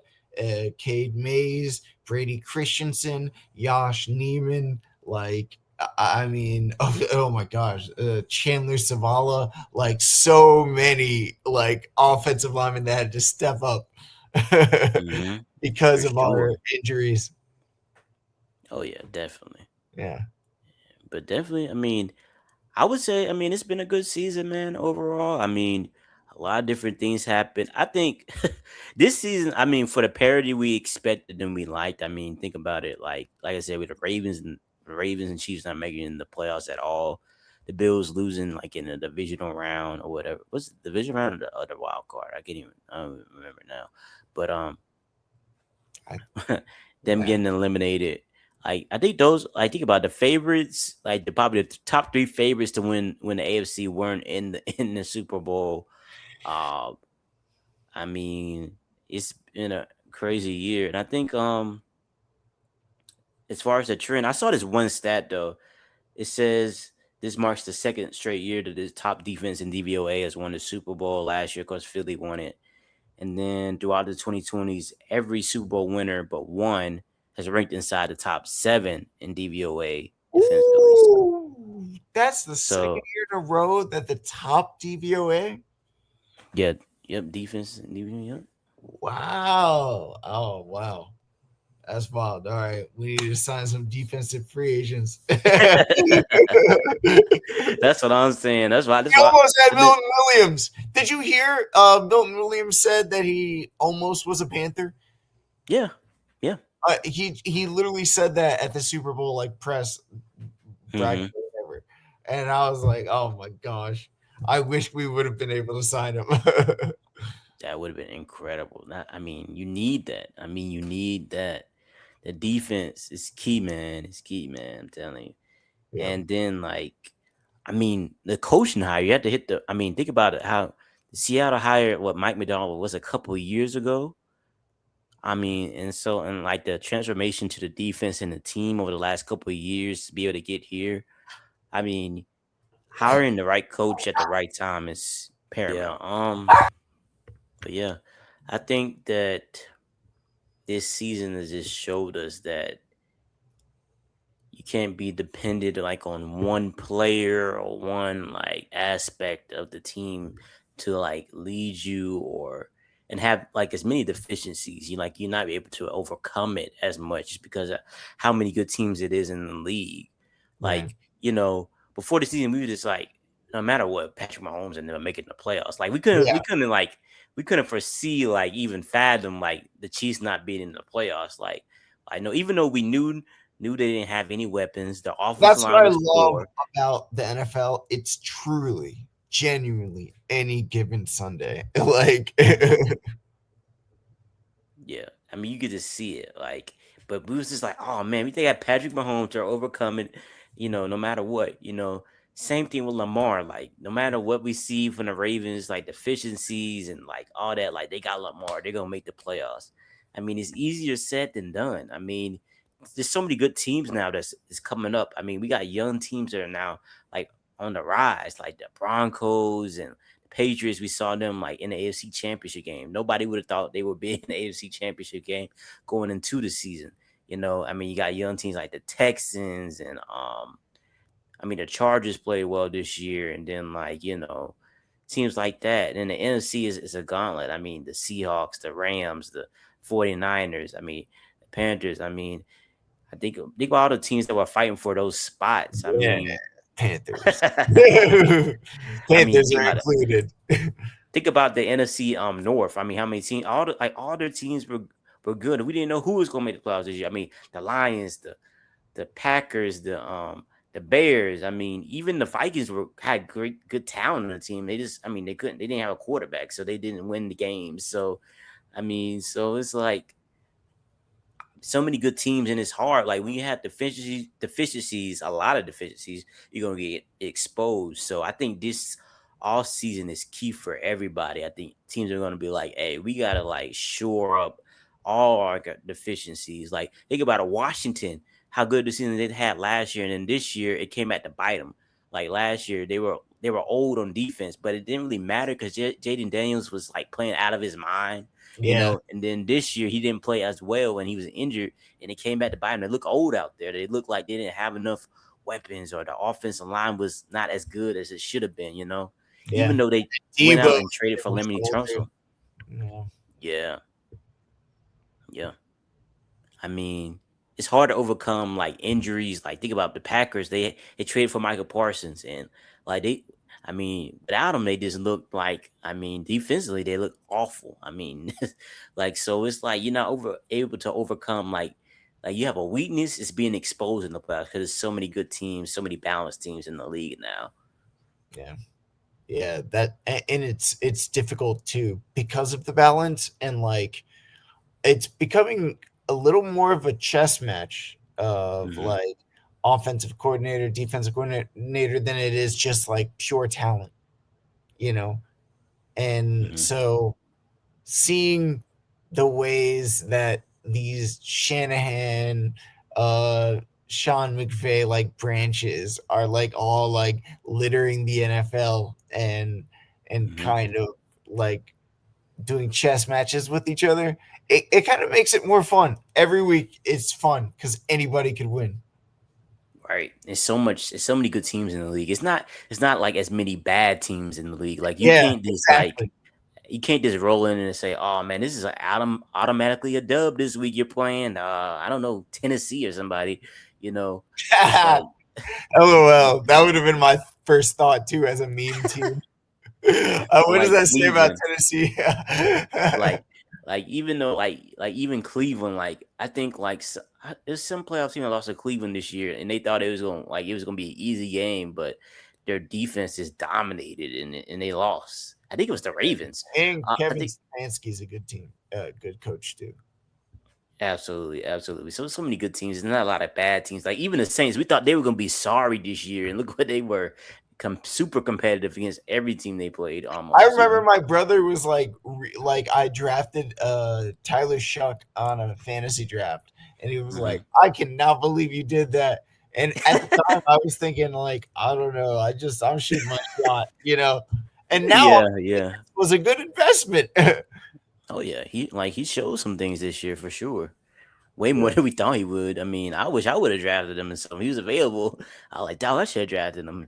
Cade Mays, Brady Christensen, Josh Neiman. Like I mean, oh my gosh, Chandler Savala. Like so many like offensive linemen that had to step up Hmm. For because of our sure. injuries. Oh yeah, definitely. Yeah. But definitely, I mean, I would say, I mean, it's been a good season, man, overall. I mean, a lot of different things happened. I think this season, I mean, for the parity we expected and we liked, I mean, think about it. Like I said, with the Ravens and Chiefs not making the playoffs at all. The Bills losing like in the divisional round or whatever. Was it the division round or the other wild card? I don't even remember now. But I, them yeah. getting eliminated. Like I think about the favorites, like the probably the top three favorites to win the AFC weren't in the in the Super Bowl. Uh, I mean, it's been a crazy year, and I think as far as the trend, I saw this one stat though. It says this marks the second straight year that the top defense in DVOA has won the Super Bowl. Last year, of course, Philly won it. And then throughout the 2020s, every Super Bowl winner but one has ranked inside the top seven in DVOA defensively. Ooh, that's the second So year in a row that the top DVOA. yeah, yep, defense, yep. Wow. Oh, wow. That's wild. All right, we need to sign some defensive free agents. That's what I'm saying. That's why. That's He why. almost had I've been, Milton Williams. Did you hear? Milton Williams said that he almost was a Panther. yeah, yeah. He literally said that at the Super Bowl like press bracket Hmm. or whatever, and I was like, oh my gosh, I wish we would have been able to sign him. That would have been incredible. I mean, you need that. I mean, you need that. The defense is key, man. It's key, man. I'm telling you. Yeah, And then, like, I mean, the coaching hire, you have to hit the. I mean, think about it. How Seattle hired what Mike McDonald was a couple of years ago. I mean, and like the transformation to the defense and the team over the last couple of years to be able to get here. I mean, hiring the right coach at the right time is paramount. But yeah, I think that this season has just showed us that you can't be dependent like on one player or one like aspect of the team to like lead you or and have like as many deficiencies. You're not able to overcome it as much just because of how many good teams it is in the league. yeah, Like, before the season we were just like, no matter what, Patrick Mahomes and them making the playoffs. Like yeah. we couldn't foresee like even fathom like the Chiefs not being in the playoffs. Like I know even though we knew they didn't have any weapons. The offensive That's what line I was love poor. about the NFL. It's truly, genuinely any given Sunday. Like, Yeah. I mean, you could just see it. Like, but we was just like, oh man, we got Patrick Mahomes to overcome it, no matter what. Same thing with Lamar. Like, no matter what we see from the Ravens, like deficiencies and like all that, like they got Lamar, they're gonna make the playoffs. I mean, it's easier said than done. I mean, there's so many good teams now that's coming up. I mean, we got young teams that are now like on the rise, like the Broncos and Patriots. We saw them like in the AFC Championship game. Nobody would have thought they would be in the AFC Championship game going into the season. I mean, you got young teams like the Texans and I mean the Chargers played well this year, and then like teams like that. And the NFC is a gauntlet. I mean, the Seahawks, the Rams, the 49ers. I mean, the Panthers. I mean, think about all the teams that were fighting for those spots. I yeah, mean, Panthers. I mean, Panthers are included. think about the NFC North. I mean, how many teams? All their teams were good. We didn't know who was going to make the playoffs this year. I mean, the Lions, the Packers, the Bears. I mean, even the Vikings had good talent on the team. They didn't have a quarterback, so they didn't win the games. So I mean, so it's like so many good teams, and it's hard. Like when you have deficiencies, a lot of deficiencies, you're gonna get exposed. So I think this all season is key for everybody. I think teams are gonna be like, hey, we gotta like shore up all our deficiencies. Like think about Washington, how good the season they had last year, and then this year it came back to bite them. Like last year they were old on defense, but it didn't really matter because Jaden Daniels was like playing out of his mind. Yeah, And then this year he didn't play as well when he was injured, and he came back to bite him. They look old out there. They look like they didn't have enough weapons, or the offensive line was not as good as it should have been. yeah. Even though they went out Debo and traded for was Lemony old too. Tunsil. Yeah. Yeah, yeah. I mean, it's hard to overcome like injuries. Like think about the Packers. They traded for Michael Parsons, and like I mean, without him, they just look like. I mean, defensively, they look awful. I mean, like so, it's like you're not able to overcome like you have a weakness. It's being exposed in the playoffs because there's so many good teams, so many balanced teams in the league now. Yeah. Yeah, and it's difficult too because of the balance, and like it's becoming a little more of a chess match of Hmm. like offensive coordinator, defensive coordinator than it is just like pure talent, you know. And Hmm. so seeing the ways that these Shanahan, Sean McVay like branches are like all like littering the NFL and Hmm. kind of like doing chess matches with each other. It kind of makes it more fun. Every week it's fun because anybody could win. Right. There's so many good teams in the league. It's not like as many bad teams in the league. Like you Yeah, can't just like exactly. you can't just roll in and say, "Oh man, this is automatically a dub this week." You're playing, I don't know, Tennessee or somebody. You know, it's like LOL. That would have been my first thought too, as a meme team. What does like that say about Cleveland, Tennessee? like even though like even Cleveland, like I think like there's some playoff team that lost to Cleveland this year, and they thought it was gonna be an easy game, but their defense is dominated and they lost. I think it was the Ravens. And I Kevin think Stefanski is a good team, good coach too. absolutely, absolutely. So many good teams. There's not a lot of bad teams. Like even the Saints, we thought they were gonna be sorry this year, and look what they were. Super competitive against every team they played I almost. remember my brother was like, I drafted Tyler Shuck on a fantasy draft, and he was like, Mhm. "I cannot believe you did that." And at the time, I was thinking like, I don't know, I'm shooting my shot, you know. And now I'm Yeah, thinking yeah. it was a good investment. Oh yeah, he showed some things this year for sure. Way more Yeah. than we thought he would. I mean, I wish I would have drafted him and something. He was available. I was like, dog, I should have drafted him,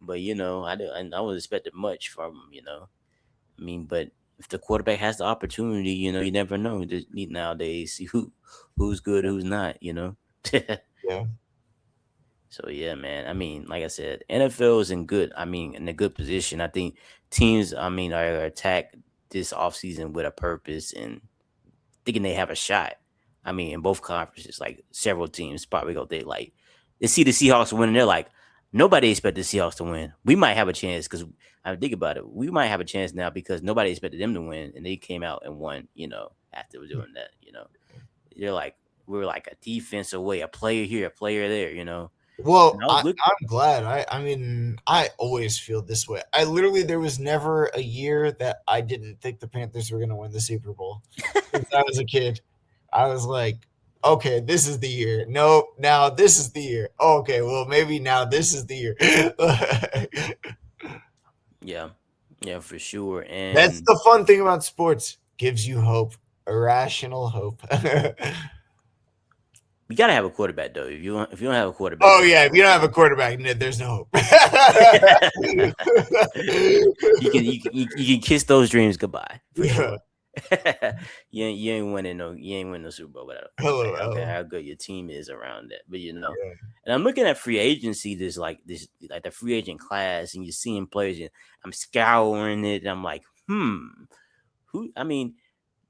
But I wasn't expecting much from him. I mean, but if the quarterback has the opportunity, you never know nowadays. See who's good, who's not. Yeah. So yeah, man. I mean, like I said, NFL is in good. I mean, in a good position. I think teams. I mean, are attacked this offseason with a purpose and thinking they have a shot. I mean, in both conferences, like several teams probably go they like they see the Seahawks win and they're like, nobody expected the Seahawks to win. We might have a chance because I think about it. We might have a chance now because nobody expected them to win and they came out and won, after doing that. They're like, we're like a defense away, a player here, a player there. And Well, I was looking I'm glad. I mean, I always feel this way. There was never a year that I didn't think the Panthers were going to win the Super Bowl. Since I was a kid, I was like, okay, this is the year. No, now this is the year. Okay, well, maybe now this is the year. yeah. Yeah, for sure. That's And the fun thing about sports. Gives you hope, irrational hope. we gotta have a quarterback though. If you don't have a quarterback, Oh then yeah, if you don't have a quarterback, there's no hope. you can kiss those dreams goodbye for Yeah. sure. You ain't winning no Super Bowl without a quarterback. I don't care Hello. how good your team is around that, but Yeah. And I'm looking at free agency. This like the free agent class, and you're seeing players. And I'm scouring it, and I'm like, who? I mean,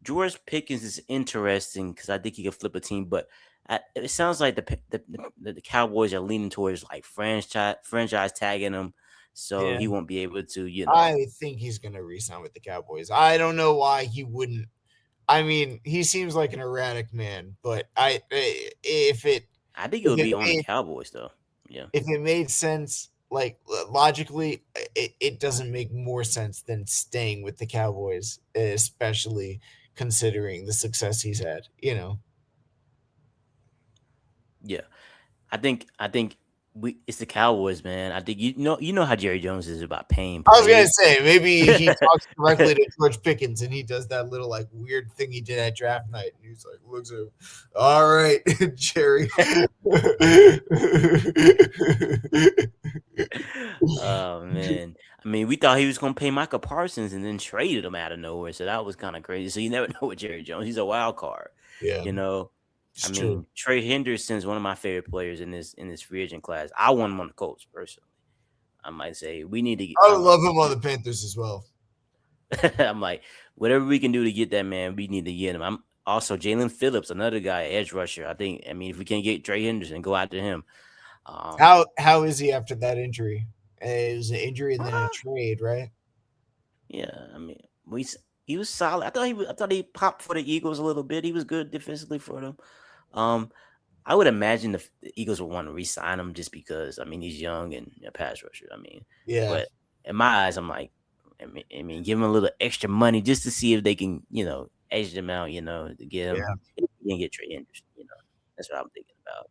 George Pickens is interesting because I think he could flip a team, but it sounds like the Cowboys are leaning towards like franchise tagging him, so Yeah. he won't be able to. I think he's going to re-sign with the Cowboys. I don't know why he wouldn't. I mean, he seems like an erratic man, but if it I think it if would it be on the made Cowboys though. Yeah, if it made sense, like logically, it doesn't make more sense than staying with the Cowboys, especially considering the success he's had. yeah. I think it's the Cowboys, man. I think you know how Jerry Jones is about paying I was gonna players. say maybe he talks directly to George Pickens and he does that little like weird thing he did at draft night and he's like looks at him, all right, Jerry. Oh man, I mean, we thought he was gonna pay Michael Parsons and then traded him out of nowhere, so that was kind of crazy. So you never know with Jerry Jones; he's a wild card. Yeah, You know, I it's true. mean, Trey Henderson's one of my favorite players in this free agent class. I want him on the Colts personally. I might say we need to. I would love him on the Panthers as well. I'm like, whatever we can do to get that man, we need to get him. I'm also Jalen Phillips, another guy, edge rusher. I mean, if we can't get Trey Henderson, go after him. Um, How is he after that injury? It was an injury and then a uh, trade, right? yeah, I mean, he was solid. I thought he popped for the Eagles a little bit. He was good defensively for them. Um, I would imagine the Eagles would want to re-sign him just because I mean he's young and a pass rusher. I mean, Yeah, but in my eyes, I'm like, give him a little extra money just to see if they can, edge them out, to get him yeah, and get Trey Henderson. That's what I'm thinking about.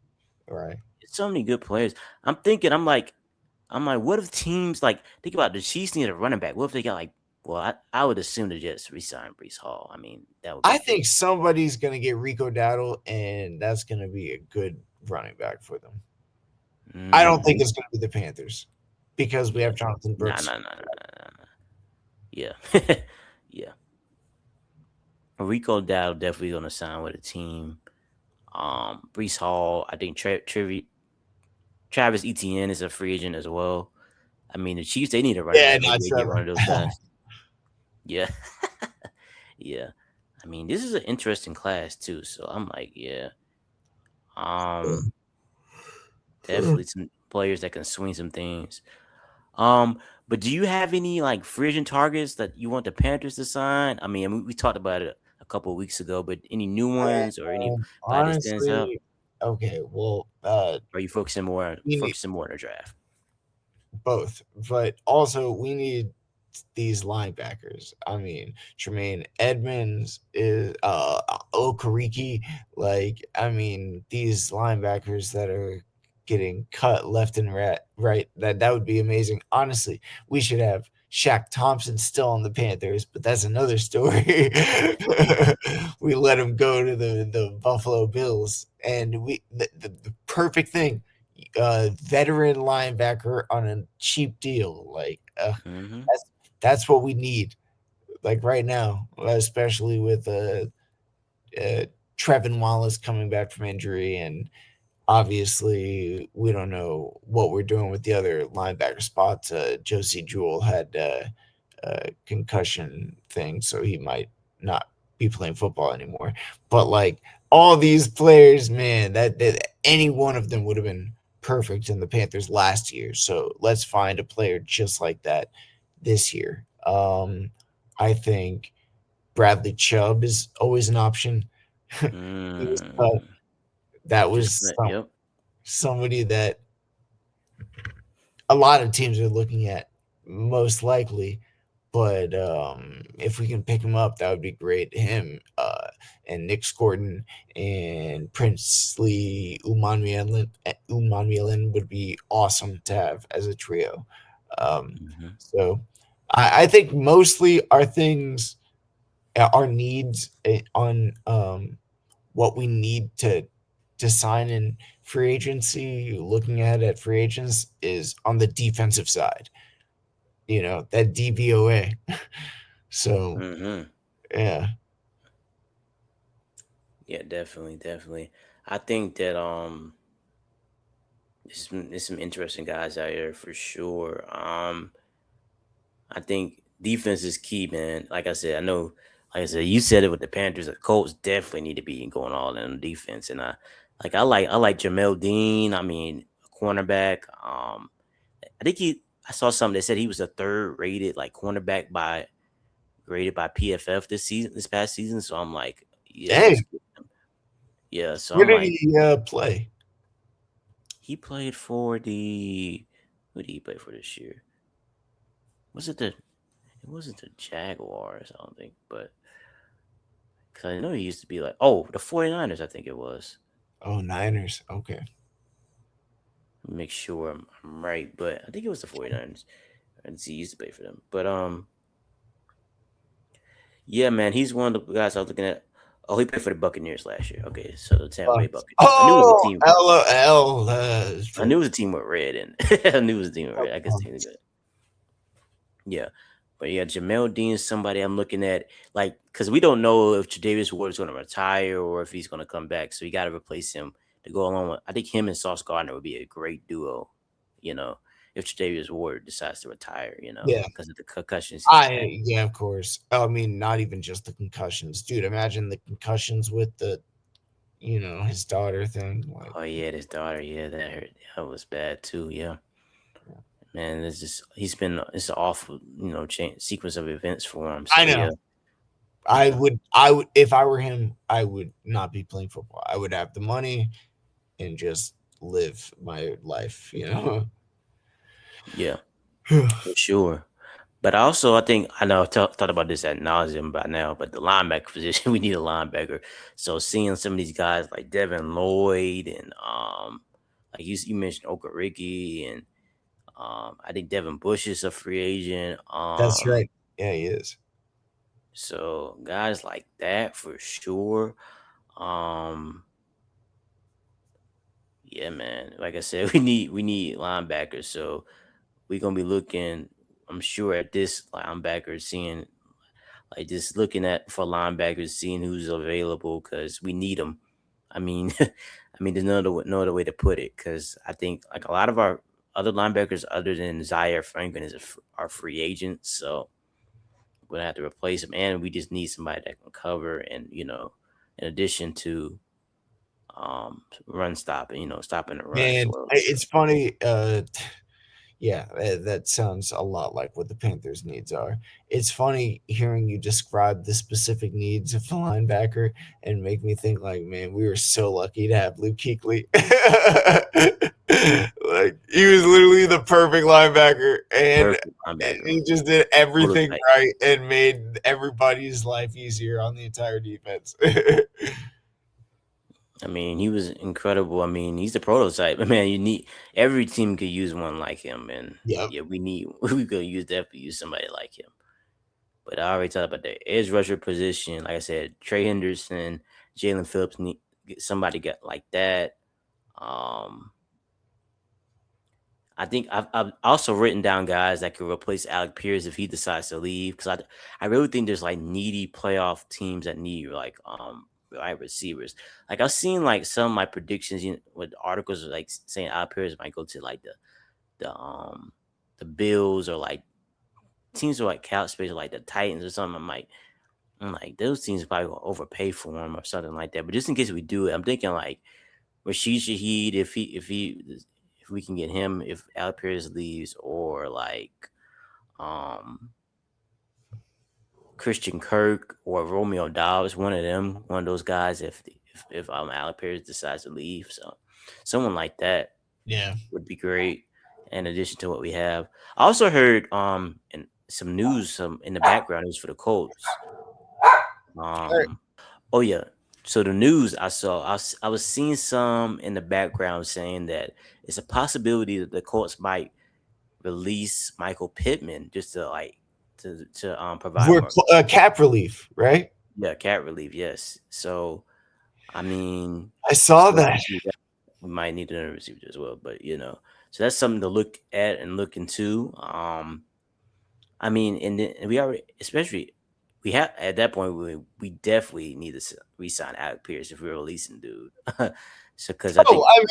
right. It's so many good players. I'm like, what if teams like think about the Chiefs need a running back? What if they got like, well, I would assume to just resign Brees Hall. I mean, that would I be good. think somebody's gonna get Rico Dowdle, and that's gonna be a good running back for them. I don't think Mm, it's gonna be the Panthers because we yeah, have Jonathan nah, Brooks. nah, nah, nah, nah, nah. Yeah, yeah. Rico Dowd definitely gonna sign with a team. Brees Hall, I think Travis Etienne is a free agent as well. I mean, the Chiefs they need a running Yeah, back. not Maybe they get one Trevor. of those guys. Yeah, yeah. I mean, this is an interesting class too. So I'm like, yeah, um, definitely some players that can swing some things. Um, but do you have any like free agent targets that you want the Panthers to sign? I mean, we talked about it a couple of weeks ago, but any new ones or anybody that stands out? Honestly, okay, well, Or are you focusing more we need on the draft? both, but also we need these linebackers. I mean, Tremaine Edmonds is Okariki. Like, I mean, these linebackers that are getting cut left and right. That would be amazing. Honestly, we should have Shaq Thompson still on the Panthers, but that's another story. We let him go to the Buffalo Bills, and the perfect thing, veteran linebacker on a cheap deal. Like, Mm-hmm. that's what we need. Like right now, especially with uh, Trevin Wallace coming back from injury, and obviously we don't know what we're doing with the other linebacker spots. Josie Jewell had concussion thing, so he might not be playing football anymore. But like all these players, man, that any one of them would have been perfect in the Panthers last year. So let's find a player just like that this year. I think Bradley Chubb is always an option. He was cut. Mm. That Just was yep. somebody that a lot of teams are looking at most likely. But if we can pick him up, that would be great. Him and Nick Scorton and Princely Umanmielen would be awesome to have as a trio. Hmm. So I think mostly our things, our needs on what we need to sign in free agency, looking at free agents, is on the defensive side. That DVOA. So Hmm. yeah, Yeah, definitely, definitely. I think that there's some interesting guys out here for sure. I think defense is key, man. Like I said, I know, like I said, you said it with the Panthers. The Colts definitely need to be going all in on defense, and I like Jamel Dean. I mean, cornerback. I think I saw something that said he was a third rated like cornerback by graded by PFF this past season. So I'm like, yeah, let's hey, get him. Yeah, so where I'm did like, he play? he played for the who did he play for this year? Was it the it wasn't the Jaguars, I don't think, but because I know he used to be like, oh, the 49ers, I think it was. Oh, Niners. Okay. Make sure I'm right, but I think it was the 49ers. And he used to play for them. But yeah, man, he's one of the guys I was looking at. Oh, he played for the Buccaneers last year. Okay, so the Tampa Bay Bucks. Buccaneers. I knew it was a Oh, team. LOL. I knew it was a team with red, and I knew it was a team with red. I guess team good. Yeah. But yeah, Jamel Dean is somebody I'm looking at, like, because we don't know if Tre'Davious Ward is going to retire or if he's going to come back. So you got to replace him to go along with. I think him and Sauce Gardner would be a great duo, you know, if Tre'Davious Ward decides to retire, Yeah. because of the concussions he's had. Yeah, of course. I mean, not even just the concussions, dude. Imagine the concussions with his daughter thing. Like, Oh yeah, his daughter. Yeah, that hurt. That was bad too. Yeah, man, it's an awful, sequence of events for him. I So know. yeah, I yeah, would, I would, if I were him, I would not be playing football. I would have the money and just live my life. yeah, for sure. But also, I know I've thought about this at nauseum by now, but the linebacker position, we need a linebacker. So seeing some of these guys like Devin Lloyd and like you mentioned Okereke and I think Devin Bush is a free agent. That's right. Yeah, he is. So guys like that for sure. Um, yeah, man. Like I said, we need linebackers. So we're gonna be looking. I'm sure at this linebacker seeing like just looking at for linebackers, seeing who's available because we need them. I mean, I mean, there's no other way to put it because I think like a lot of our other linebackers, other than Zaire Franklin, are free agents. So we're gonna have to replace them, and we just need somebody that can cover and in addition to run stopping, stopping the run as Man, well. So it's funny. Yeah, that sounds a lot like what the Panthers' needs are. It's funny hearing you describe the specific needs of the linebacker and make me think like, man, we were so lucky to have Luke Kuechly. Like he was literally the perfect linebacker, and perfect linebacker he just did everything prototype. right and made everybody's life easier on the entire defense. I mean, he was incredible. I mean, he's the prototype. Man, you need every team could use one like him, and Yep. yeah, we could definitely use somebody like him. But I already talked about the edge rusher position. Like I said, Trey Henderson, Jalen Phillips need get somebody get like that. Um, I think I've also written down guys that could replace Alec Pierce if he decides to leave because I really think there's like needy playoff teams that need like wide receivers. Like I've seen like some of my predictions with articles like saying Alec Pierce might go to like the um the Bills or like teams with like cap space or like the Titans or something. I'm like those teams probably gonna overpay for him or something like that. But just in case we do it, I'm thinking like Rashid Shaheed, if we can get him, if Alec Pierce leaves, or like um Christian Kirk or Romeo Dobbs, one of those guys. If Alec Pierce decides to leave, so someone like that Yeah. would be great. In addition to what we have, I also heard in some news in the background news for the Colts. Um, oh yeah. So the news I saw, I was seeing some in the background saying that it's a possibility that the Colts might release Michael Pittman just to to provide For more cap relief, right? cat relief. Yes. So I mean, I saw so if that. we do that, we might need another receiver as well. But so that's something to look at and look into. I mean, and then we already, especially we have at that point we definitely need to resign Alec Pierce if we're releasing dude. So because I Oh, think I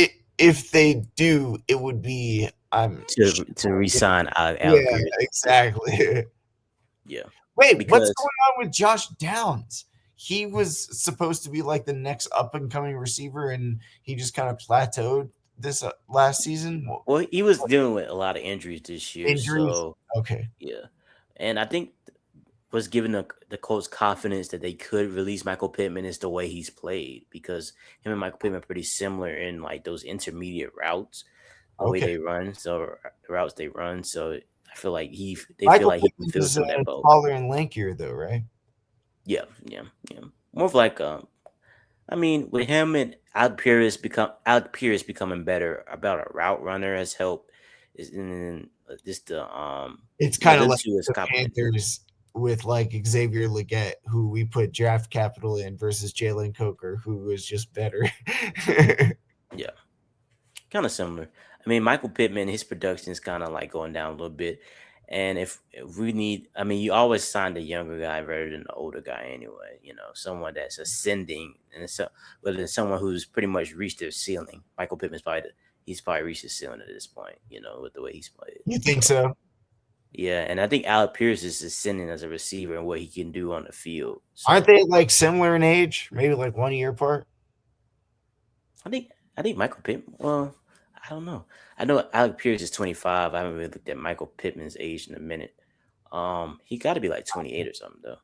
mean, if they do, it would be. I'm to resign Alec yeah, Pierce, exactly. yeah, Wait, what's because going on with Josh Downs? He was supposed to be like the next up and coming receiver, and he just kind of plateaued this last season. well he was dealing with a lot of injuries this year, Injuries. so Okay. yeah, and I think was giving the Colts confidence that they could release Michael Pittman is the way he's played because him and Michael Pittman are pretty similar in like those intermediate routes, the way Okay. they run, so the routes they run. So I feel like they feel Michael like he can Pittman fill is some of that boat. taller and lankier, though, right? Yeah, yeah, yeah. More of like I mean, with him and Alec Pierce becoming better about a route runner has helped. Is and then just It's yeah, kind of them like two is the complementary. Panthers with like Xavier Leggett, who we put draft capital in, versus Jalen Coker, who was just better. Yeah. Kind of similar. I mean, Michael Pittman, his production is kind of like going down a little bit. And if we need, I mean, you always sign the younger guy rather than the older guy anyway. Someone that's ascending, and whether it's someone who's pretty much reached their ceiling. Michael Pittman's he's probably reached his ceiling at this point. With the way he's played. You think So so? yeah, and I think Alec Pierce is ascending as a receiver and what he can do on the field. Aren't So they like similar in age? Maybe like 1 year apart. I think Michael Pittman. Well, I don't know. I know Alec Pierce is 25. I haven't really looked at Michael Pittman's age in a minute. He got to be like 28 or something though.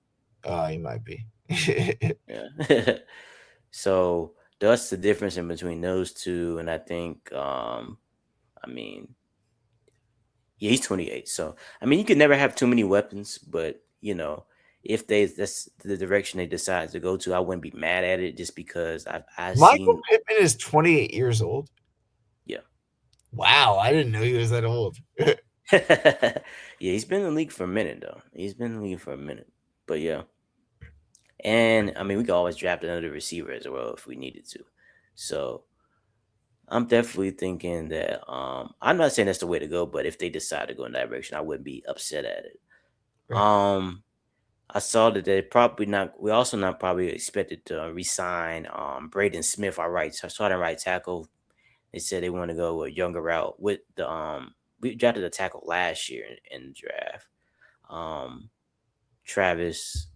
Oh, he might be. Yeah. So that's the difference in between those two, and I think, I mean, yeah, he's 28. So I mean, you could never have too many weapons, but if that's the direction they decide to go to, I wouldn't be mad at it just because I've Michael seen, Pittman is 28 years old. yeah. Wow, I didn't know he was that old. Yeah, he's been in the league for a minute though. He's been in the league for a minute. But yeah. And I mean we could always draft another receiver as well if we needed to. So I'm definitely thinking that I'm not saying that's the way to go, but if they decide to go in that direction, I wouldn't be upset at it. Right. Um I saw that they probably not we also not probably expected to resign Braden Smith, our starting right tackle. They said they want to go a younger route with the we drafted a tackle last year in the draft. Um Travis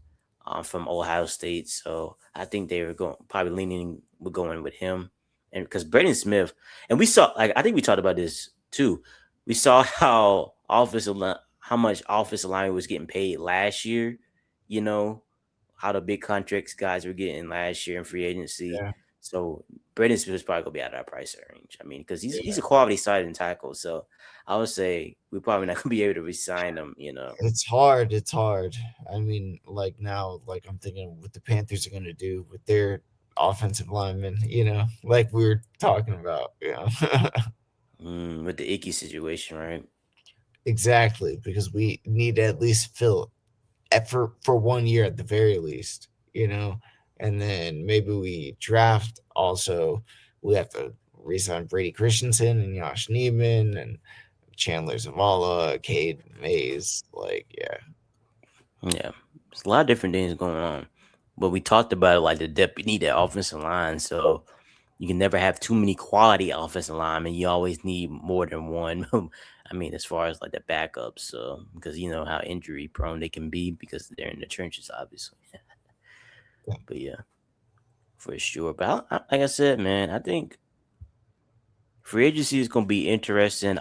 from Ohio State. So I think they were going probably leaning we're going with him. And because Braden Smith, and we saw like I think we talked about this too. We saw how much offensive line was getting paid last year, you know, how the big contracts guys were getting last year in free agency. Yeah. So Braden Smith is probably gonna be out of our price range. I mean, because he's Yeah. a quality side tackle. So I would say we're probably not gonna be able to resign him, you know. It's hard. It's hard. I mean, like now, like I'm thinking what the Panthers are gonna do with their offensive linemen, like we were talking about, With the icky situation, right? exactly, because we need to at least fill for 1 year at the very least, and then maybe we draft also. We have to resign Brady Christensen and Josh Neiman and Chandler Zavala, Cade Mays. Like, yeah, Yeah, there's a lot of different things going on. But we talked about it, like the depth. You need that offensive line, so you can never have too many quality offensive linemen. You always need more than one. I mean, as far as like the backups, so because you know how injury prone they can be because they're in the trenches, obviously. But yeah, for sure. But like I said, man, I think free agency is gonna be interesting.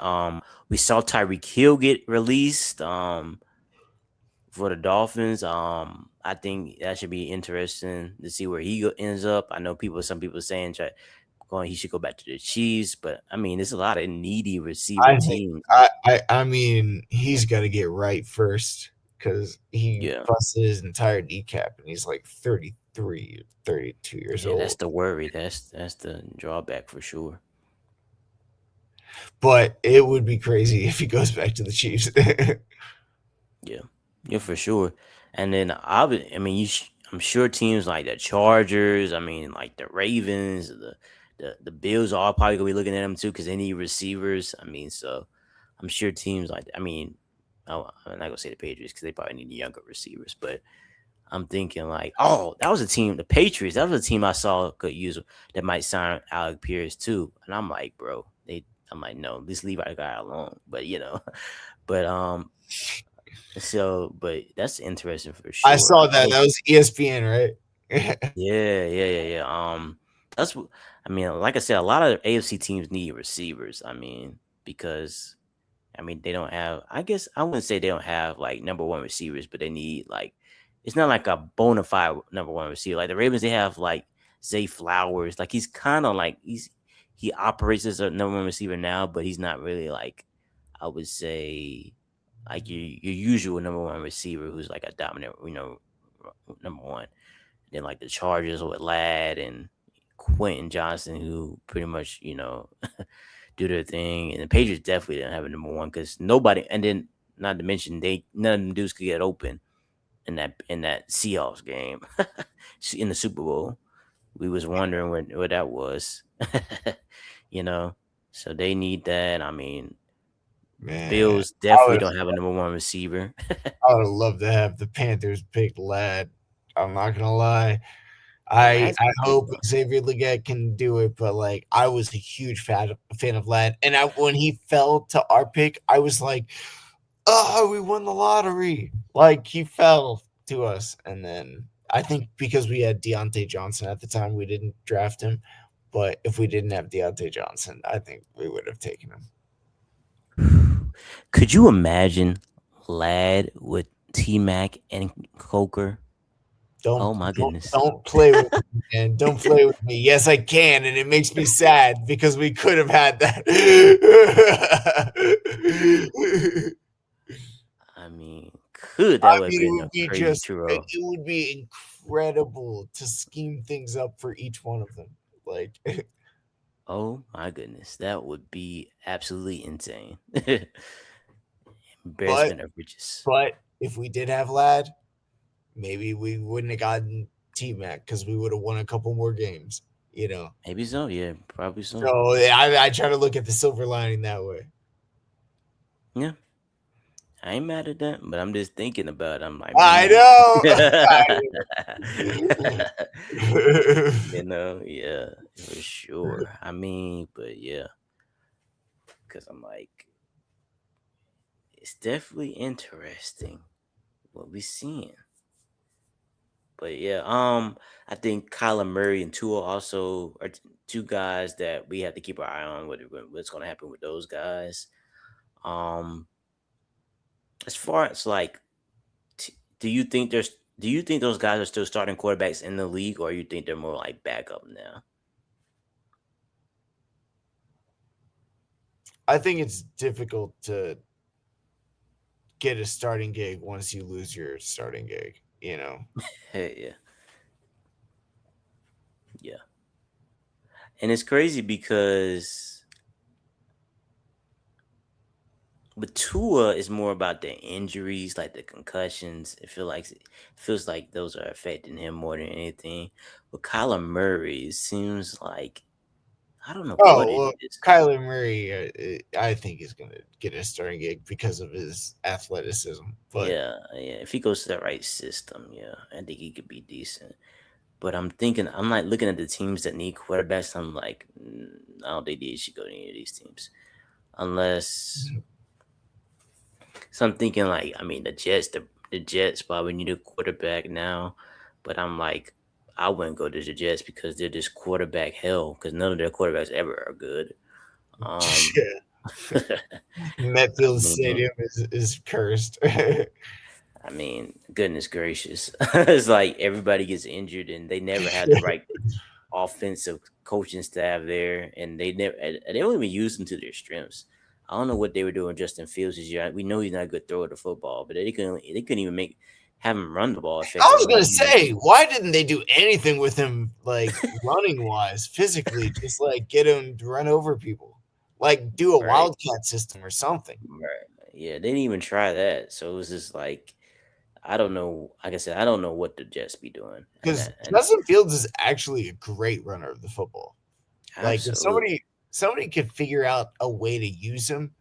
We saw Tyreek Hill get released. For the Dolphins. I think that should be interesting to see where ends up. I know some people saying he should go back to the Chiefs, but I mean, there's a lot of needy receiver I think teams. I mean he's got to get right first because he Yeah, busted his entire kneecap and he's like 33, 32 years yeah, that's old. the worry. That's the drawback for sure. But it would be crazy if he goes back to the Chiefs. Yeah, yeah, for sure. And then I mean, I'm sure teams like the Chargers, I mean, like the Ravens, the Bills are all probably gonna be looking at them too because they need receivers. I mean, so I'm sure teams like I mean, I'm not gonna say the Patriots because they probably need younger receivers, but I'm thinking like, oh, that was a team, the Patriots. That was a team I saw could use that might sign Alec Pierce too. And I'm like, bro, I'm like, no, just leave our guy alone. But but but that's interesting for I sure. saw that. That was ESPN, right? Yeah. That's what I mean. Like I said, a lot of AFC teams need receivers. I mean, because I mean they don't have. I guess I wouldn't say they don't have like number one receivers, but they need like it's not like a bona fide number one receiver. Like the Ravens, they have like Zay Flowers. Like he's kind of like he operates as a number one receiver now, but he's not really like I would say like your usual number one receiver who's like a dominant, number one. Then like the Chargers with Ladd and Quentin Johnson, who pretty much do their thing, and the Patriots definitely didn't have a number one because nobody. And then not to mention none of them dudes could get open in that Seahawks game in the Super Bowl. We was wondering what that was, you know. So they need that. I mean, the Man, Bills I definitely would don't have a number one receiver. I would love to have the Panthers pick Lad. I'm not gonna lie. Yeah, I Lad's good hope though. Xavier Leggett can do it, but like I was a huge fan of Lad, and when he fell to our pick, I was like, "Oh, we won the lottery!" Like he fell to us, and then I think because we had Deontay Johnson at the time, we didn't draft him. But if we didn't have Deontay Johnson, I think we would have taken him. Could you imagine Lad with T Mac and Coker? Don't Oh my don't goodness. don't play with me, man. Don't play with me. Yes, I can, and it makes me sad because we could have had that. I mean, that I would have mean, it been would a be crazy just it churro. it would be incredible to scheme things up for each one of them. Like, Oh my goodness. That would be absolutely insane. but Embarrassment of riches. but if we did have Lad, maybe we wouldn't have gotten T Mac because we would have won a couple more games. you know. Maybe so. Yeah, probably so. So I try to look at the silver lining that way. Yeah, I ain't mad at that, but I'm just thinking about it. I'm like, I hmm. know. Yeah, for sure. I mean, but yeah, because I'm like, it's definitely interesting what we seeing. But yeah, I think Kyler Murray and Tua also are two guys that we have to keep our eye on what's going to happen with those guys. Um, as far as like, do you think those guys are still starting quarterbacks in the league, or you think they're more like backup now? I think it's difficult to get a starting gig once you lose your starting gig, you know. Hey, yeah, yeah, and it's crazy because with Tua is more about the injuries, like the concussions. It feels like those are affecting him more than anything. With Kyler Murray, it seems like I don't know what Oh, it well, is. Kyler Murray, I think is going to get a starting gig because of his athleticism. But Yeah, yeah. If he goes to the right system, yeah, I think he could be decent. But I'm like looking at the teams that need quarterbacks. I'm like, I don't think they should go to any of these teams unless. So I'm thinking like, I mean, the Jets probably need a quarterback now, but I'm like, I wouldn't go to the Jets because they're just quarterback hell because none of their quarterbacks ever are good. Um, yeah, I Metfield mean, Stadium is cursed. goodness gracious, it's like everybody gets injured and they never have the right offensive coaching staff there, and they don't even use them to their strengths. I don't know what they were doing Justin Fields this year. We know he's not a good thrower of the football, but they couldn't even make have him run the ball I was effectively. gonna say, why didn't they do anything with him, like running wise, physically, just like get him to run over people, like do a Right, wildcat system or something? right, yeah, they didn't even try that. So it was just like I don't know. Like I said, I don't know what the Jets be doing, and Because that and Justin Fields is actually a great runner of the football. Like if absolutely. somebody could figure out a way to use him,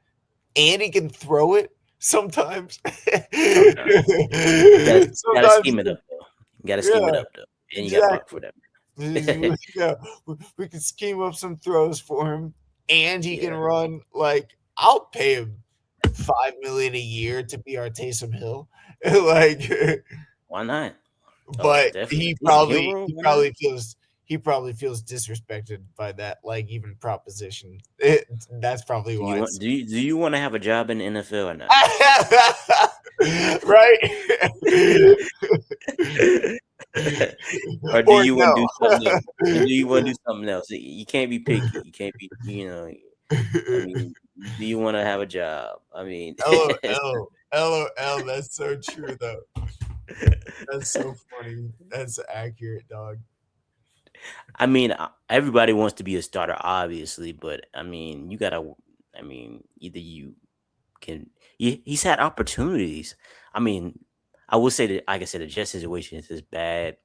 and he can throw it sometimes. Sometimes you gotta Sometimes, scheme it up though. You gotta scheme it yeah, up though, and you gotta block for exactly. that. Yeah, we can scheme up some throws for him, and he can Yeah, run. Like I'll pay him 5 million a year to be our Taysom Hill. Like, why not? Oh, but definitely. he He's a probably hero. he Why not? probably feels he probably feels disrespected by that, like even proposition. That's probably why it's Do you want to have a job in the NFL or not? right. Or do Or you want to do no. something else? Or do you want to do something else? You can't be picky. You can't be, I mean, do you want to have a job? I mean, LOL. LOL. That's so true though. That's so funny. That's accurate, dog. everybody wants to be a starter, obviously, but I mean, you gotta. I mean, either you can. He's had opportunities. I mean, I would say that, like I said, the Jet situation is bad.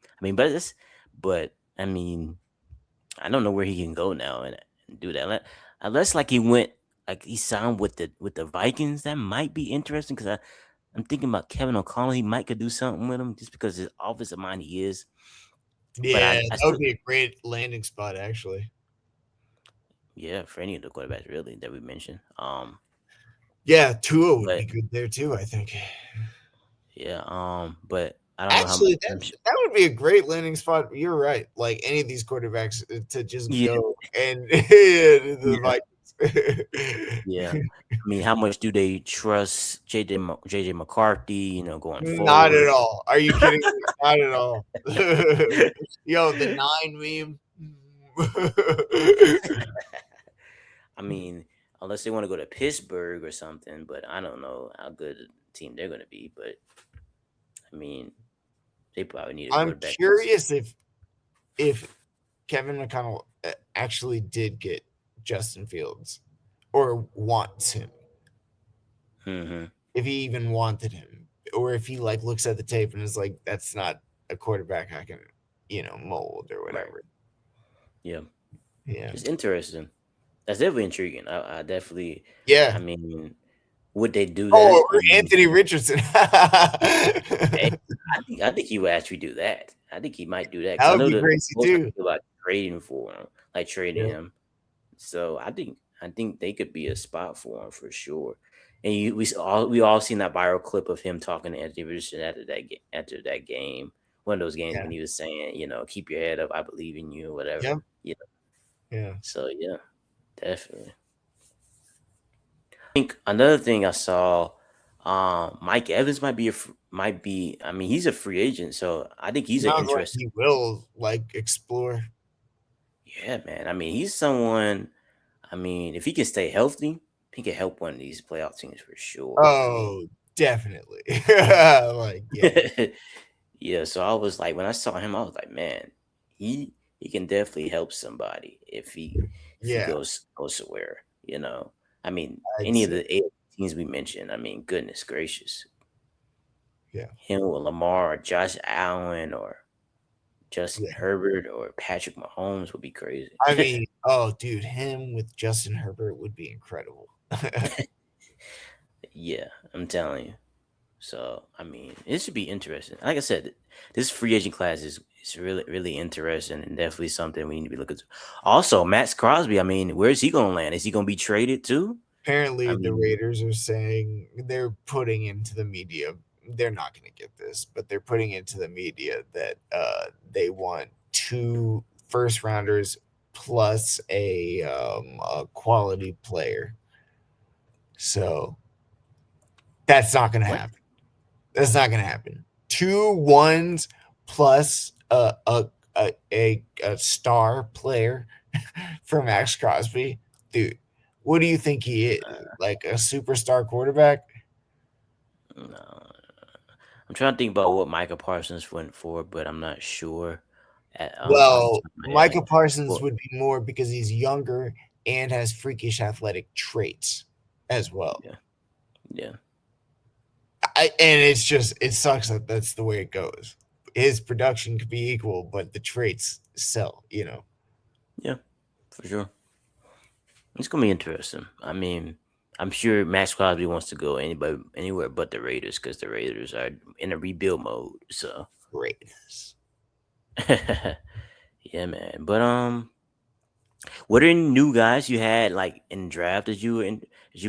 But I mean, I don't know where he can go now and do that. Unless like he went, like he signed with the Vikings, that might be interesting because I'm thinking about Kevin O'Connell. He might could do something with him just because his offensive mind he is. But Yeah, I that still would be a great landing spot, actually. yeah for any of the quarterbacks really that we mentioned. Yeah, Tua would But be good there too, I think. yeah, but I don't know how much. Actually, that would be a great landing spot. You're right. Like any of these quarterbacks to just Yeah, go and to the yeah, Vikings. yeah. I mean, how much do they trust JJ McCarthy? Going Not at forward. all. Are you kidding me? Not at all. Yo, the 9 meme. I mean, unless they want to go to Pittsburgh or something, but I don't know how good a team they're going to be. But I mean, they probably need a I'm quarterback. curious if Kevin McConnell actually did get Justin Fields or wants him. Hmm. If he even wanted him, or if he like looks at the tape and is like, "That's not a quarterback I can, mold or Right. whatever." Yeah, Yeah. it's interesting. That's definitely intriguing. I definitely, Yeah. I mean, would they do Oh, that? I mean, Anthony Richardson. hey, That I think he would actually do that. I think he might do that because I would know be the crazy most too. people about trading for him, like trading Yeah. him. So I think they could be a spot for him for sure. And we all seen that viral clip of him talking to Anthony Richardson after that game, one of those games Yeah. when he was saying, keep your head up, I believe in you, Yep. whatever. Yeah. So yeah, definitely. I think another thing I saw, Mike Evans might be. I mean, he's a free agent, so I think he's an Sounds like interesting. he will like explore. Yeah, man. I mean, he's someone. I mean, if he can stay healthy, he can help one of these playoff teams for sure. I mean, Oh, definitely. Like, yeah. yeah. So I was like, when I saw him, I was like, man, he can definitely help somebody if he Yeah, goes somewhere. I mean, I'd any of say. the eight teams we mentioned. I mean, goodness gracious, Yeah. him or Lamar or Josh Allen or Justin Yeah. Herbert or Patrick Mahomes would be crazy. I mean, oh, dude, him with Justin Herbert would be incredible. Yeah, I'm telling you. So I mean, it should be interesting. Like I said, this free agent class is really really interesting and definitely something we need to be looking to. Also, Max Crosby. I mean, where's he going to land? Is he going to be traded too? I Apparently, the mean, Raiders are saying they're putting into the media. They're not going to get this, but they're putting into the media that they want two first rounders plus a quality player. So that's not going to what? happen. That's not going to happen. Two ones plus a star player for Max Crosby, dude. What do you think he is? Like a superstar quarterback? No, I'm trying to think about what Micah Parsons went for, but I'm not sure off the Well, top of my head. Micah Parsons Well, would be more because he's younger and has freakish athletic traits as well. yeah, yeah, And it's just it sucks that that's the way it goes. His production could be equal, but the traits sell. yeah, for sure. It's gonna be interesting. I mean, I'm sure Max Crosby wants to go anywhere but the Raiders because the Raiders are in a rebuild mode. So, Greatness. yeah, man. But what are any new guys you had like in draft that you've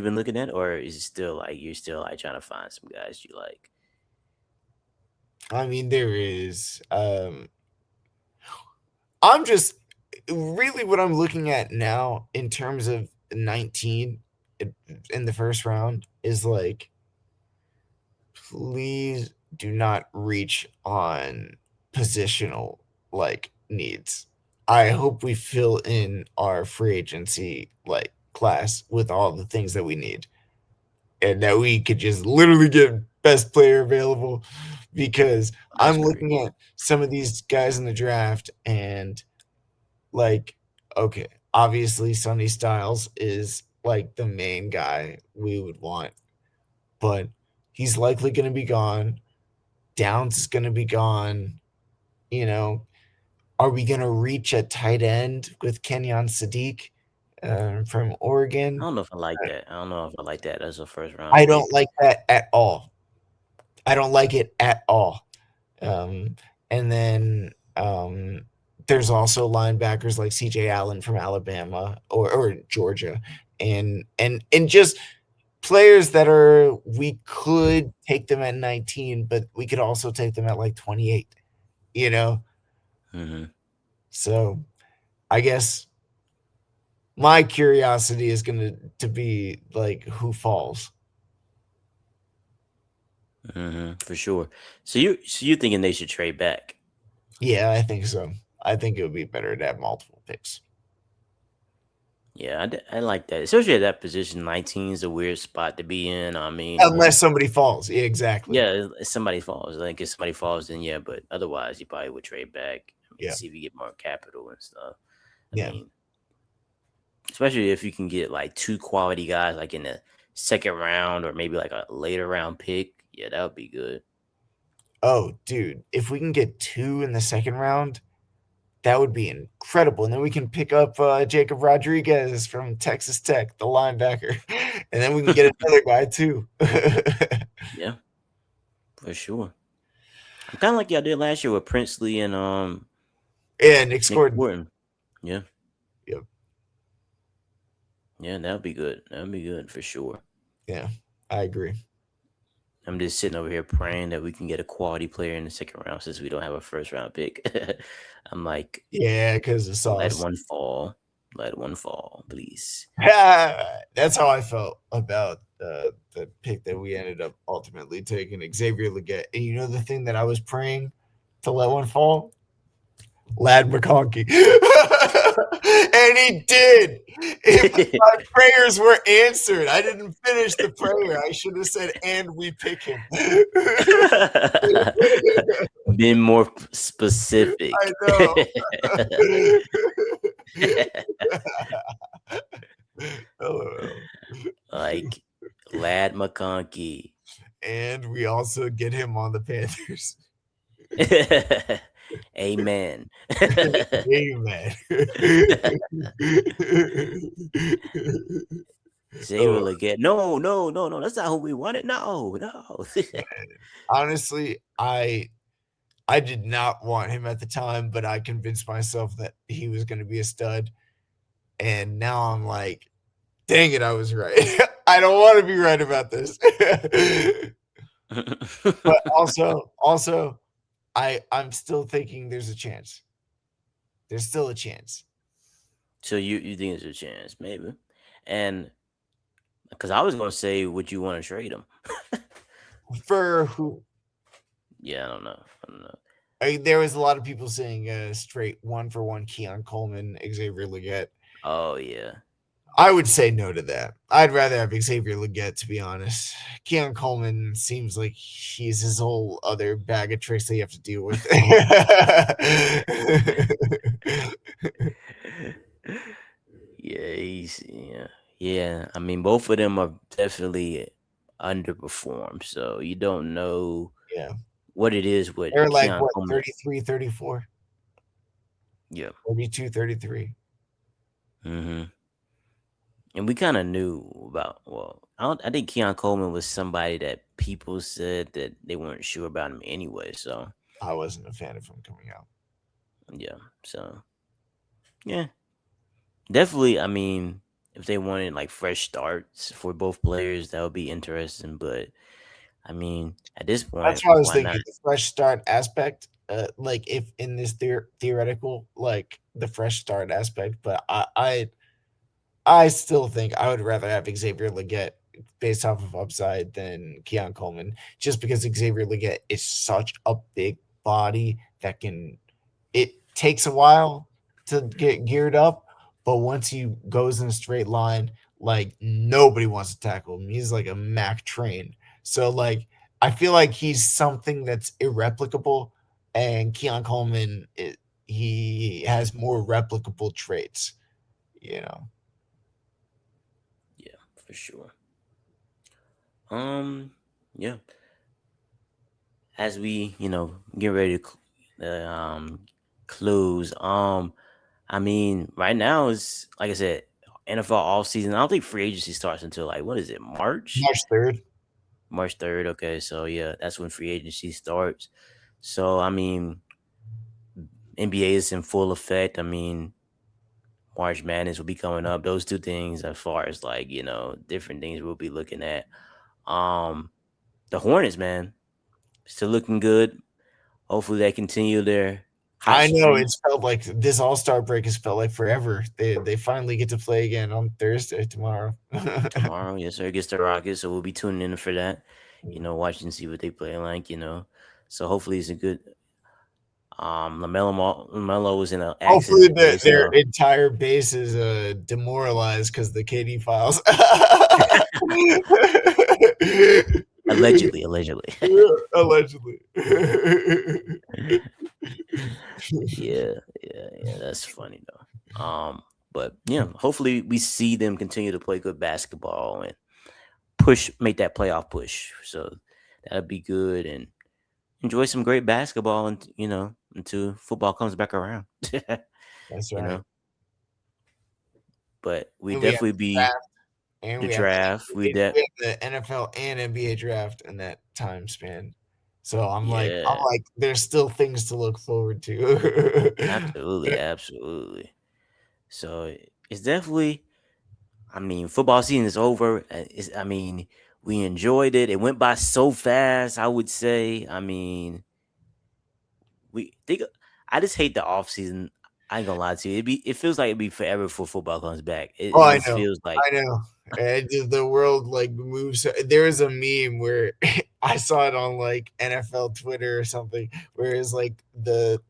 been looking at, or is it still like you're still like trying to find some guys you like? I mean, there is. I'm just really what I'm looking at now in terms of 19 in the first round is like, please do not reach on positional like needs. I hope we fill in our free agency like class with all the things that we need and that we could just literally get best player available because I I'm agree. looking at some of these guys in the draft and like, okay, obviously Sonny Styles is like the main guy we would want, but he's likely going to be gone. Downs is going to be gone. You know, are we going to reach a tight end with Kenyon Sadiq from I Oregon? don't know if I like that. I don't know if I like that as a first round I don't pick. like that at all. I don't like it at all. Um, and then there's also linebackers like CJ Allen from Alabama or Georgia, and just players that are we could take them at 19, but we could also take them at like 28. You know, Hmm. so I guess my curiosity is going to be like who falls. For sure. So you're thinking they should trade back? Yeah, I think so. I think it would be better to have multiple picks. Yeah, I like that, especially at that position. 19 is a weird spot to be in. I mean, Unless somebody falls. Yeah, exactly. yeah, if somebody falls. Like if somebody falls, then yeah, but otherwise, you probably would trade back. I mean, Yeah. see if you get more capital and stuff. I Yeah. mean, especially if you can get like two quality guys, like in the second round or maybe like a later round pick. Yeah, that would be good. Oh, dude, if we can get two in the second round, That would be incredible. And then we can pick up Jacob Rodriguez from Texas Tech, the linebacker. And then we can get another guy too. Yeah, for sure. Kind of like y'all did last year with Princely and And Nick Nick Gordon. Wharton. Yeah, Yep. yeah, that would be good. That would be good for sure. Yeah, I agree. I'm just sitting over here praying that we can get a quality player in the second round since we don't have a first round pick. I'm like, Yeah, because of let Sauce. one fall. Let one fall, please. That's how I felt about the pick that we ended up ultimately taking, Xavier Leggett. And you know the thing that I was praying to let one fall? Lad McConkey. And he did. My prayers were answered. I didn't finish the prayer. I should have said, and we pick him. Been more specific. I know. LOL. Like Lad McConkey. And we also get him on the Panthers. Amen. Amen. Xavier Leggett. No, no, no, no. That's not who we wanted. No, no. Honestly, I did not want him at the time, but I convinced myself that he was going to be a stud. And now I'm like, dang it, I was right. I don't want to be right about this. But also, I'm still thinking there's a chance. There's still a chance. So you think there's a chance, maybe. And because I was gonna say, would you want to trade him? For who? Yeah, I don't know. There was a lot of people saying straight 1-for-1 Keon Coleman, Xavier Leggett. Oh yeah. I would say no to that. I'd rather have Xavier Leggett, to be honest. Keon Coleman seems like he's his whole other bag of tricks that you have to deal with. Yeah. I mean, both of them are definitely underperformed, so you don't know Yeah. what it is with They're like, Keon what, Coleman. 33, 34? Yeah. 32, 33. Mm-hmm. And we kind of knew about. Well, I think Keon Coleman was somebody that people said that they weren't sure about him anyway. So I wasn't a fan of him coming out. yeah. So yeah, definitely. I mean, if they wanted like fresh starts for both players, that would be interesting. But I mean, at this point, That's what I was why not? thinking. The fresh start aspect, like if in this theoretical, like the fresh start aspect, but I still think I would rather have Xavier Leggett based off of upside than Keon Coleman, just because Xavier Leggett is such a big body that can. It takes a while to get geared up, but once he goes in a straight line, like nobody wants to tackle him. He's like a Mac train. So like I feel like he's something that's irreplicable, and Keon Coleman, he has more replicable traits. You know. Yeah, for sure. Yeah. As we, get ready to close. I mean, right now is like I said, NFL off season. I don't think free agency starts until like what is it, March? March 3rd. March 3rd. Okay, so yeah, that's when free agency starts. So I mean, NBA is in full effect. I mean, March Madness will be coming up. Those two things, as far as like different things we'll be looking at. Um, the Hornets, man, still looking good. Hopefully, they continue their hot I know streak. it's felt like this All-Star break has felt like forever. They finally get to play again on Thursday tomorrow. Tomorrow, yes, sir, against the Rockets. So we'll be tuning in for that. Watching see what they play like. So hopefully it's a good. Lamelo was in an accident Hopefully today, their so entire base is demoralized because the KD files. allegedly. Allegedly. Yeah, that's funny though. But yeah, hopefully we see them continue to play good basketball and make that playoff push. So that'd be good and enjoy some great basketball and until football comes back around. That's you right. know, but we And we have definitely the be draft, and the we have draft. We we that have the NFL and NBA draft in that time span. So I'm yeah, like, there's still things to look forward to. absolutely, absolutely. So it's definitely. I mean, football season is over. I mean, we enjoyed it. It went by so fast. I would say. I mean, we think. I just hate the off season. I ain't gonna lie to you. It feels like it'd be forever before football comes back. It, Oh, it I just know. feels like I know. And the world like moves. There is a meme where I saw it on like NFL Twitter or something, where it's like the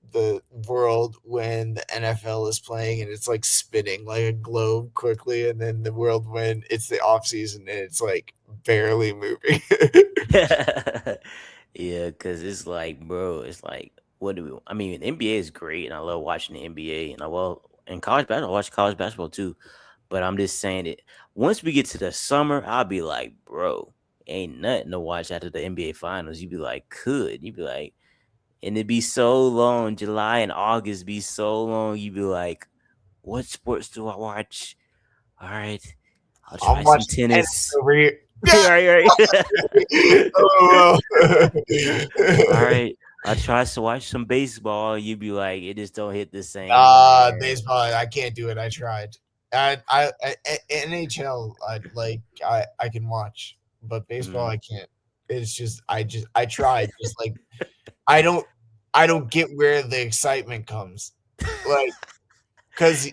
world when the NFL is playing and it's like spinning like a globe quickly, and then the world when it's the off season and it's like barely moving. yeah, because it's like, bro, it's like, what do we? I mean, the NBA is great, and I love watching the NBA, and I well, in college basketball, I watch college basketball too. But I'm just saying it. Once we get to the summer, I'll be like, bro, ain't nothing to watch after the NBA finals. You'd be like, you'd be like, and it'd be so long. July and August be so long. You'd be like, what sports do I watch? All right, I'll I'm try some watching tennis tennis. over here. right, right. Oh, All right, I try to watch some baseball. You be like, it just don't hit the same, nah, man. baseball. I can't do it. I tried. NHL. I can watch, but baseball Mm. I can't. It's just I tried. Just like I don't I don't get where the excitement comes. Like because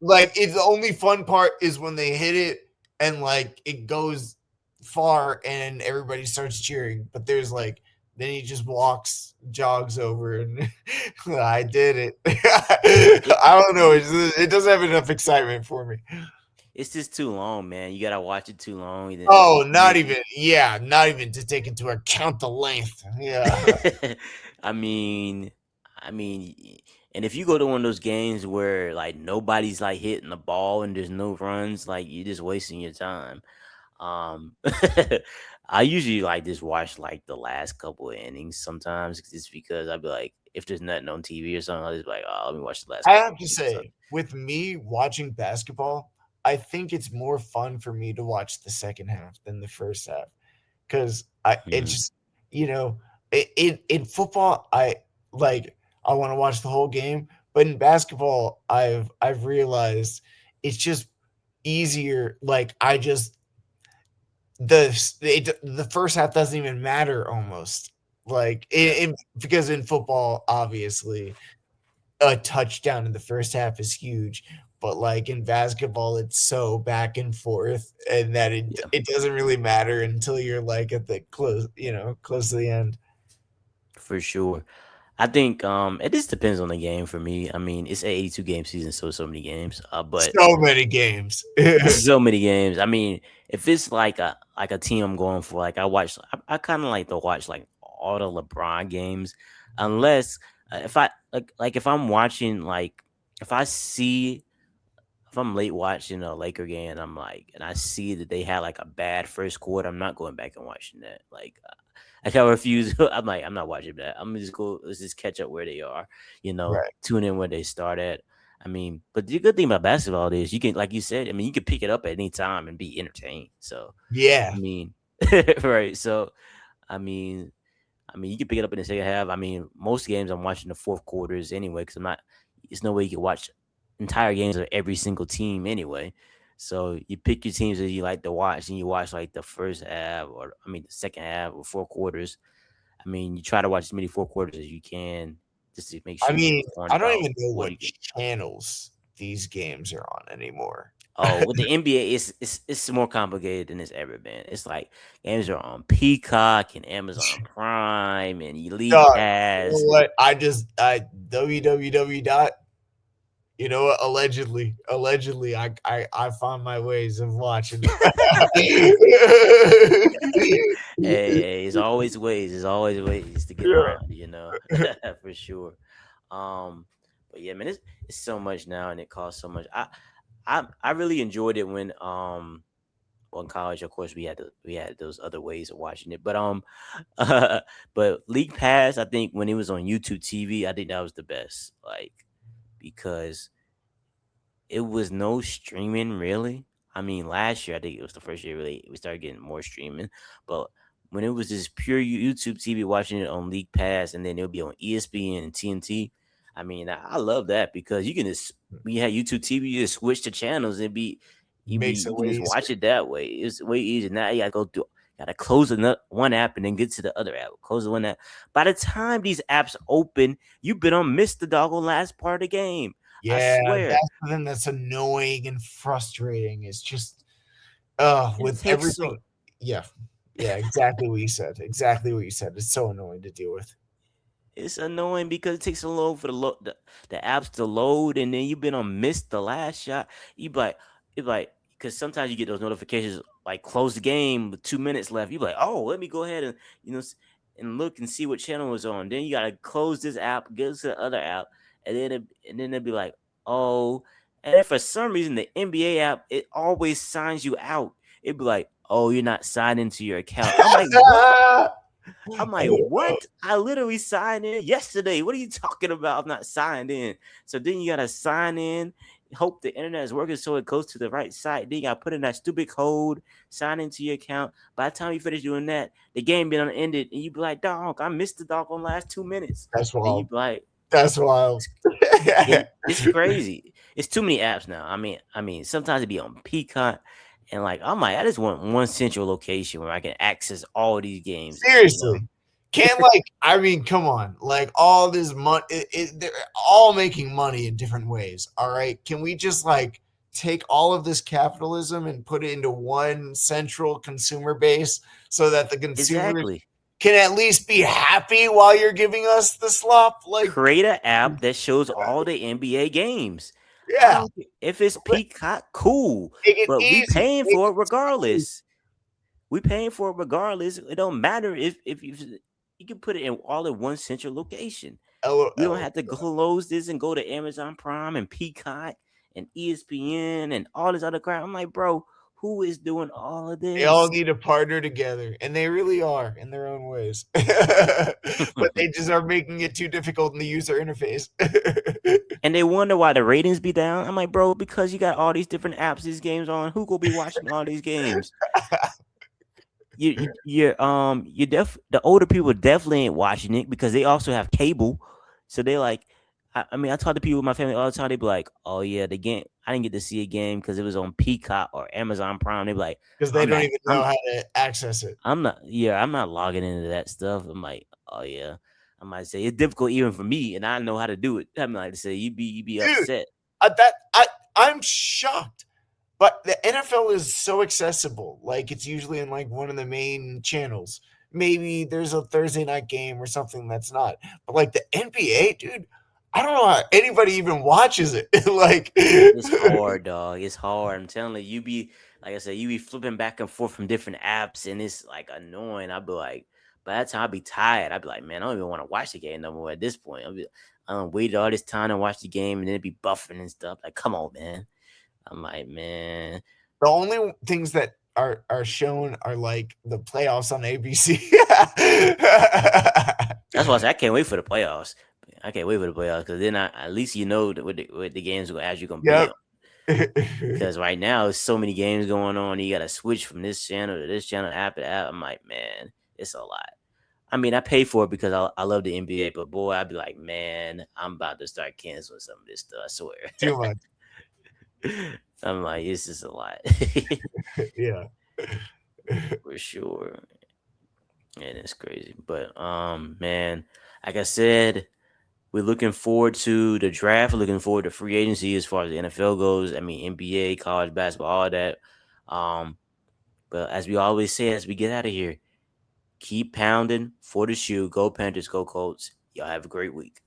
like it's the only fun part is when they hit it and like it goes far and everybody starts cheering. But there's like then he just walks, jogs over, and I did it. It, I don't know. It doesn't have enough excitement for me. it's just too long, man. You gotta watch it too long. Oh, not You, even. Yeah, not even to take into account the length. Yeah. I mean, I mean, and if you go to one of those games where like nobody's like hitting the ball and there's no runs, like you're just wasting your time. Um, I usually like just watch like the last couple of innings sometimes, just because I'd be like, if there's nothing on TV or something, I'll just be like, oh, let me watch the last I couple have of to innings. So, say, with me watching basketball, I think it's more fun for me to watch the second half than the first half because it mhm. just in football like I want to watch the whole game, but in basketball I've realized it's just easier. Like I just the first half doesn't even matter almost like Yeah, because in football obviously a touchdown in the first half is huge, but like in basketball, it's so back and forth, and that yeah, it doesn't really matter until you're like at the close, close to the end. for sure. I think it just depends on the game for me. I mean, it's a 82 game season, so many games. But So many games. so many games. I mean, if it's like a team I'm going for, like I kind of like to watch like all the LeBron games, unless if I like if I'm watching like if I see if I'm late watching a Laker game and I'm like and I see that they had like a bad first quarter, I'm not going back and watching that. Like I can refuse. I'm like I'm not watching that. I'm gonna just go. Let's just catch up where they are. Right. Tune in where they start at. I mean, but the good thing about basketball is you can, like you said, I mean, you can pick it up at any time and be entertained. So, I Yeah. mean, right. So, I mean, you can pick it up in the second half. I mean, most games I'm watching the fourth quarters anyway, because I'm not. There's no way you can watch entire games of every single team anyway. So you pick your teams that you like to watch, and you watch like the first half, or I mean, the second half or four quarters. I mean, you try to watch as many four quarters as you can, just to make I sure you're mean, informed I don't about even know what what you can. channels these games are on anymore. Oh, with the NBA, it's more complicated than it's ever been. It's like games are on Peacock and Amazon Prime and Elite Dog, you know Pass. what? I www dot. You know what? Allegedly, I found my ways of watching it. Hey, it's always ways. There's always ways to get Yeah. around, for sure. Um, but yeah, man, it's so much now, and it costs so much. I really enjoyed it when Well, in college, of course, we had those other ways of watching it. But League Pass, I think when it was on YouTube TV, I think that was the best. Like because it was no streaming really. I mean, last year I think it was the first year really we started getting more streaming, but when it was just pure YouTube TV, watching it on League Pass, and then it'll be on ESPN and TNT. I mean, I love that because you can just when you have YouTube TV, you just switch the channels and Makes it you can way just easier. watch it that way. It's way easier. Now you gotta go through. Gotta close one app and then get to the other app. Close the one app. By the time these apps open, you've been on missed the doggone last part of the game. I Yeah, swear. that's the thing that's annoying and frustrating. It's just It with takes so everything. Yeah. Yeah, exactly what you said. Exactly what you said. It's so annoying to deal with. it's annoying because it takes so long for the apps to load, and then you've been on missed the last shot. You be like, it's like because sometimes you get those notifications like close the game with 2 minutes left. You be like, oh, let me go ahead and and look and see what channel is on. Then you gotta close this app, get to the other app, and then it'd be like, oh, and then for some reason the NBA app it always signs you out. It'd be like, oh, you're not signed into your account. I'm like, what? I'm like, what? I literally signed in yesterday. What are you talking about? I'm not signed in. So then you gotta sign in, hope the internet is working so it goes to the right site. Then you gotta put in that stupid code, sign into your account. By the time you finish doing that, the game been ended, and you be like, dog, I missed the dog on last 2 minutes. That's Then you wild. be like, That's wild. it's crazy. It's too many apps now. I mean, sometimes it be on Peacock, and like I'm like, I just want one central location where I can access all these games. Seriously. Can't I mean, come on. Like all this money they're all making money in different ways. All right. Can we just take all of this capitalism and put it into one central consumer base so that the consumers Exactly. can at least be happy while you're giving us the slop? Create an app that shows all the NBA games. I Yeah. don't if it's Peacock, cool, Make it but we easy. paying Make for it it smooth. regardless. We paying for it regardless. It don't matter if you can put it in all in one central location. We don't LOL. have to close this and go to Amazon Prime and Peacock and ESPN and all this other crap. I'm like, bro, who is doing all of They all this? need to partner together, and they really are in their own ways. But they just are making it too difficult in the user interface. And they wonder why the ratings be down. I'm like, bro, because you got all these different apps, these games on. Who gonna be watching all these games? The older people definitely ain't watching it because they also have cable. So they like, I mean, I talk to people in my family all the time. They be like, "Oh yeah, the game. I didn't get to see a game because it was on Peacock or Amazon Prime." They be like, Because they "I'm don't not, even know how to access it. I'm not logging into that stuff." I'm like, "Oh yeah." I might say it's difficult even for me, and I know how to do it. I'm like to say you be Dude, upset. I'm shocked. But the NFL is so accessible. Like it's usually in one of the main channels. Maybe there's a Thursday night game or something that's not. But the NBA, dude, I don't know how anybody even watches it. It's hard, dog. It's hard. I'm telling you, you be like I said, you be flipping back and forth from different apps, and it's like annoying. I'd be like, by that time, I'd be tired. I'd be like, man, I don't even want to watch the game no more at this point. I done waited all this time to watch the game, and then it'd be buffering and stuff. Like, come on, man. I'm like, man, The only things that are shown are the playoffs on ABC. that's why I say I can't wait for the playoffs. I can't wait for the playoffs because then at least you know what the games are actually gonna be Yep. on. Because right now, there's so many games going on. You got to switch from this channel to this channel, app to app. I'm like, man, it's a lot. I mean, I pay for it because I love the NBA, but boy, I'd be like, man, I'm about to start canceling some of this stuff. I Too much. swear. I'm like, this is a lot Yeah. for sure. And it's crazy. But man, like I said, we're looking forward to the draft. We're looking forward to free agency as far as the NFL goes. I mean, NBA, college basketball, all that. Um, but as we always say, as we get out of here, keep pounding for the shoe. Go Panthers, go Colts. Y'all have a great week.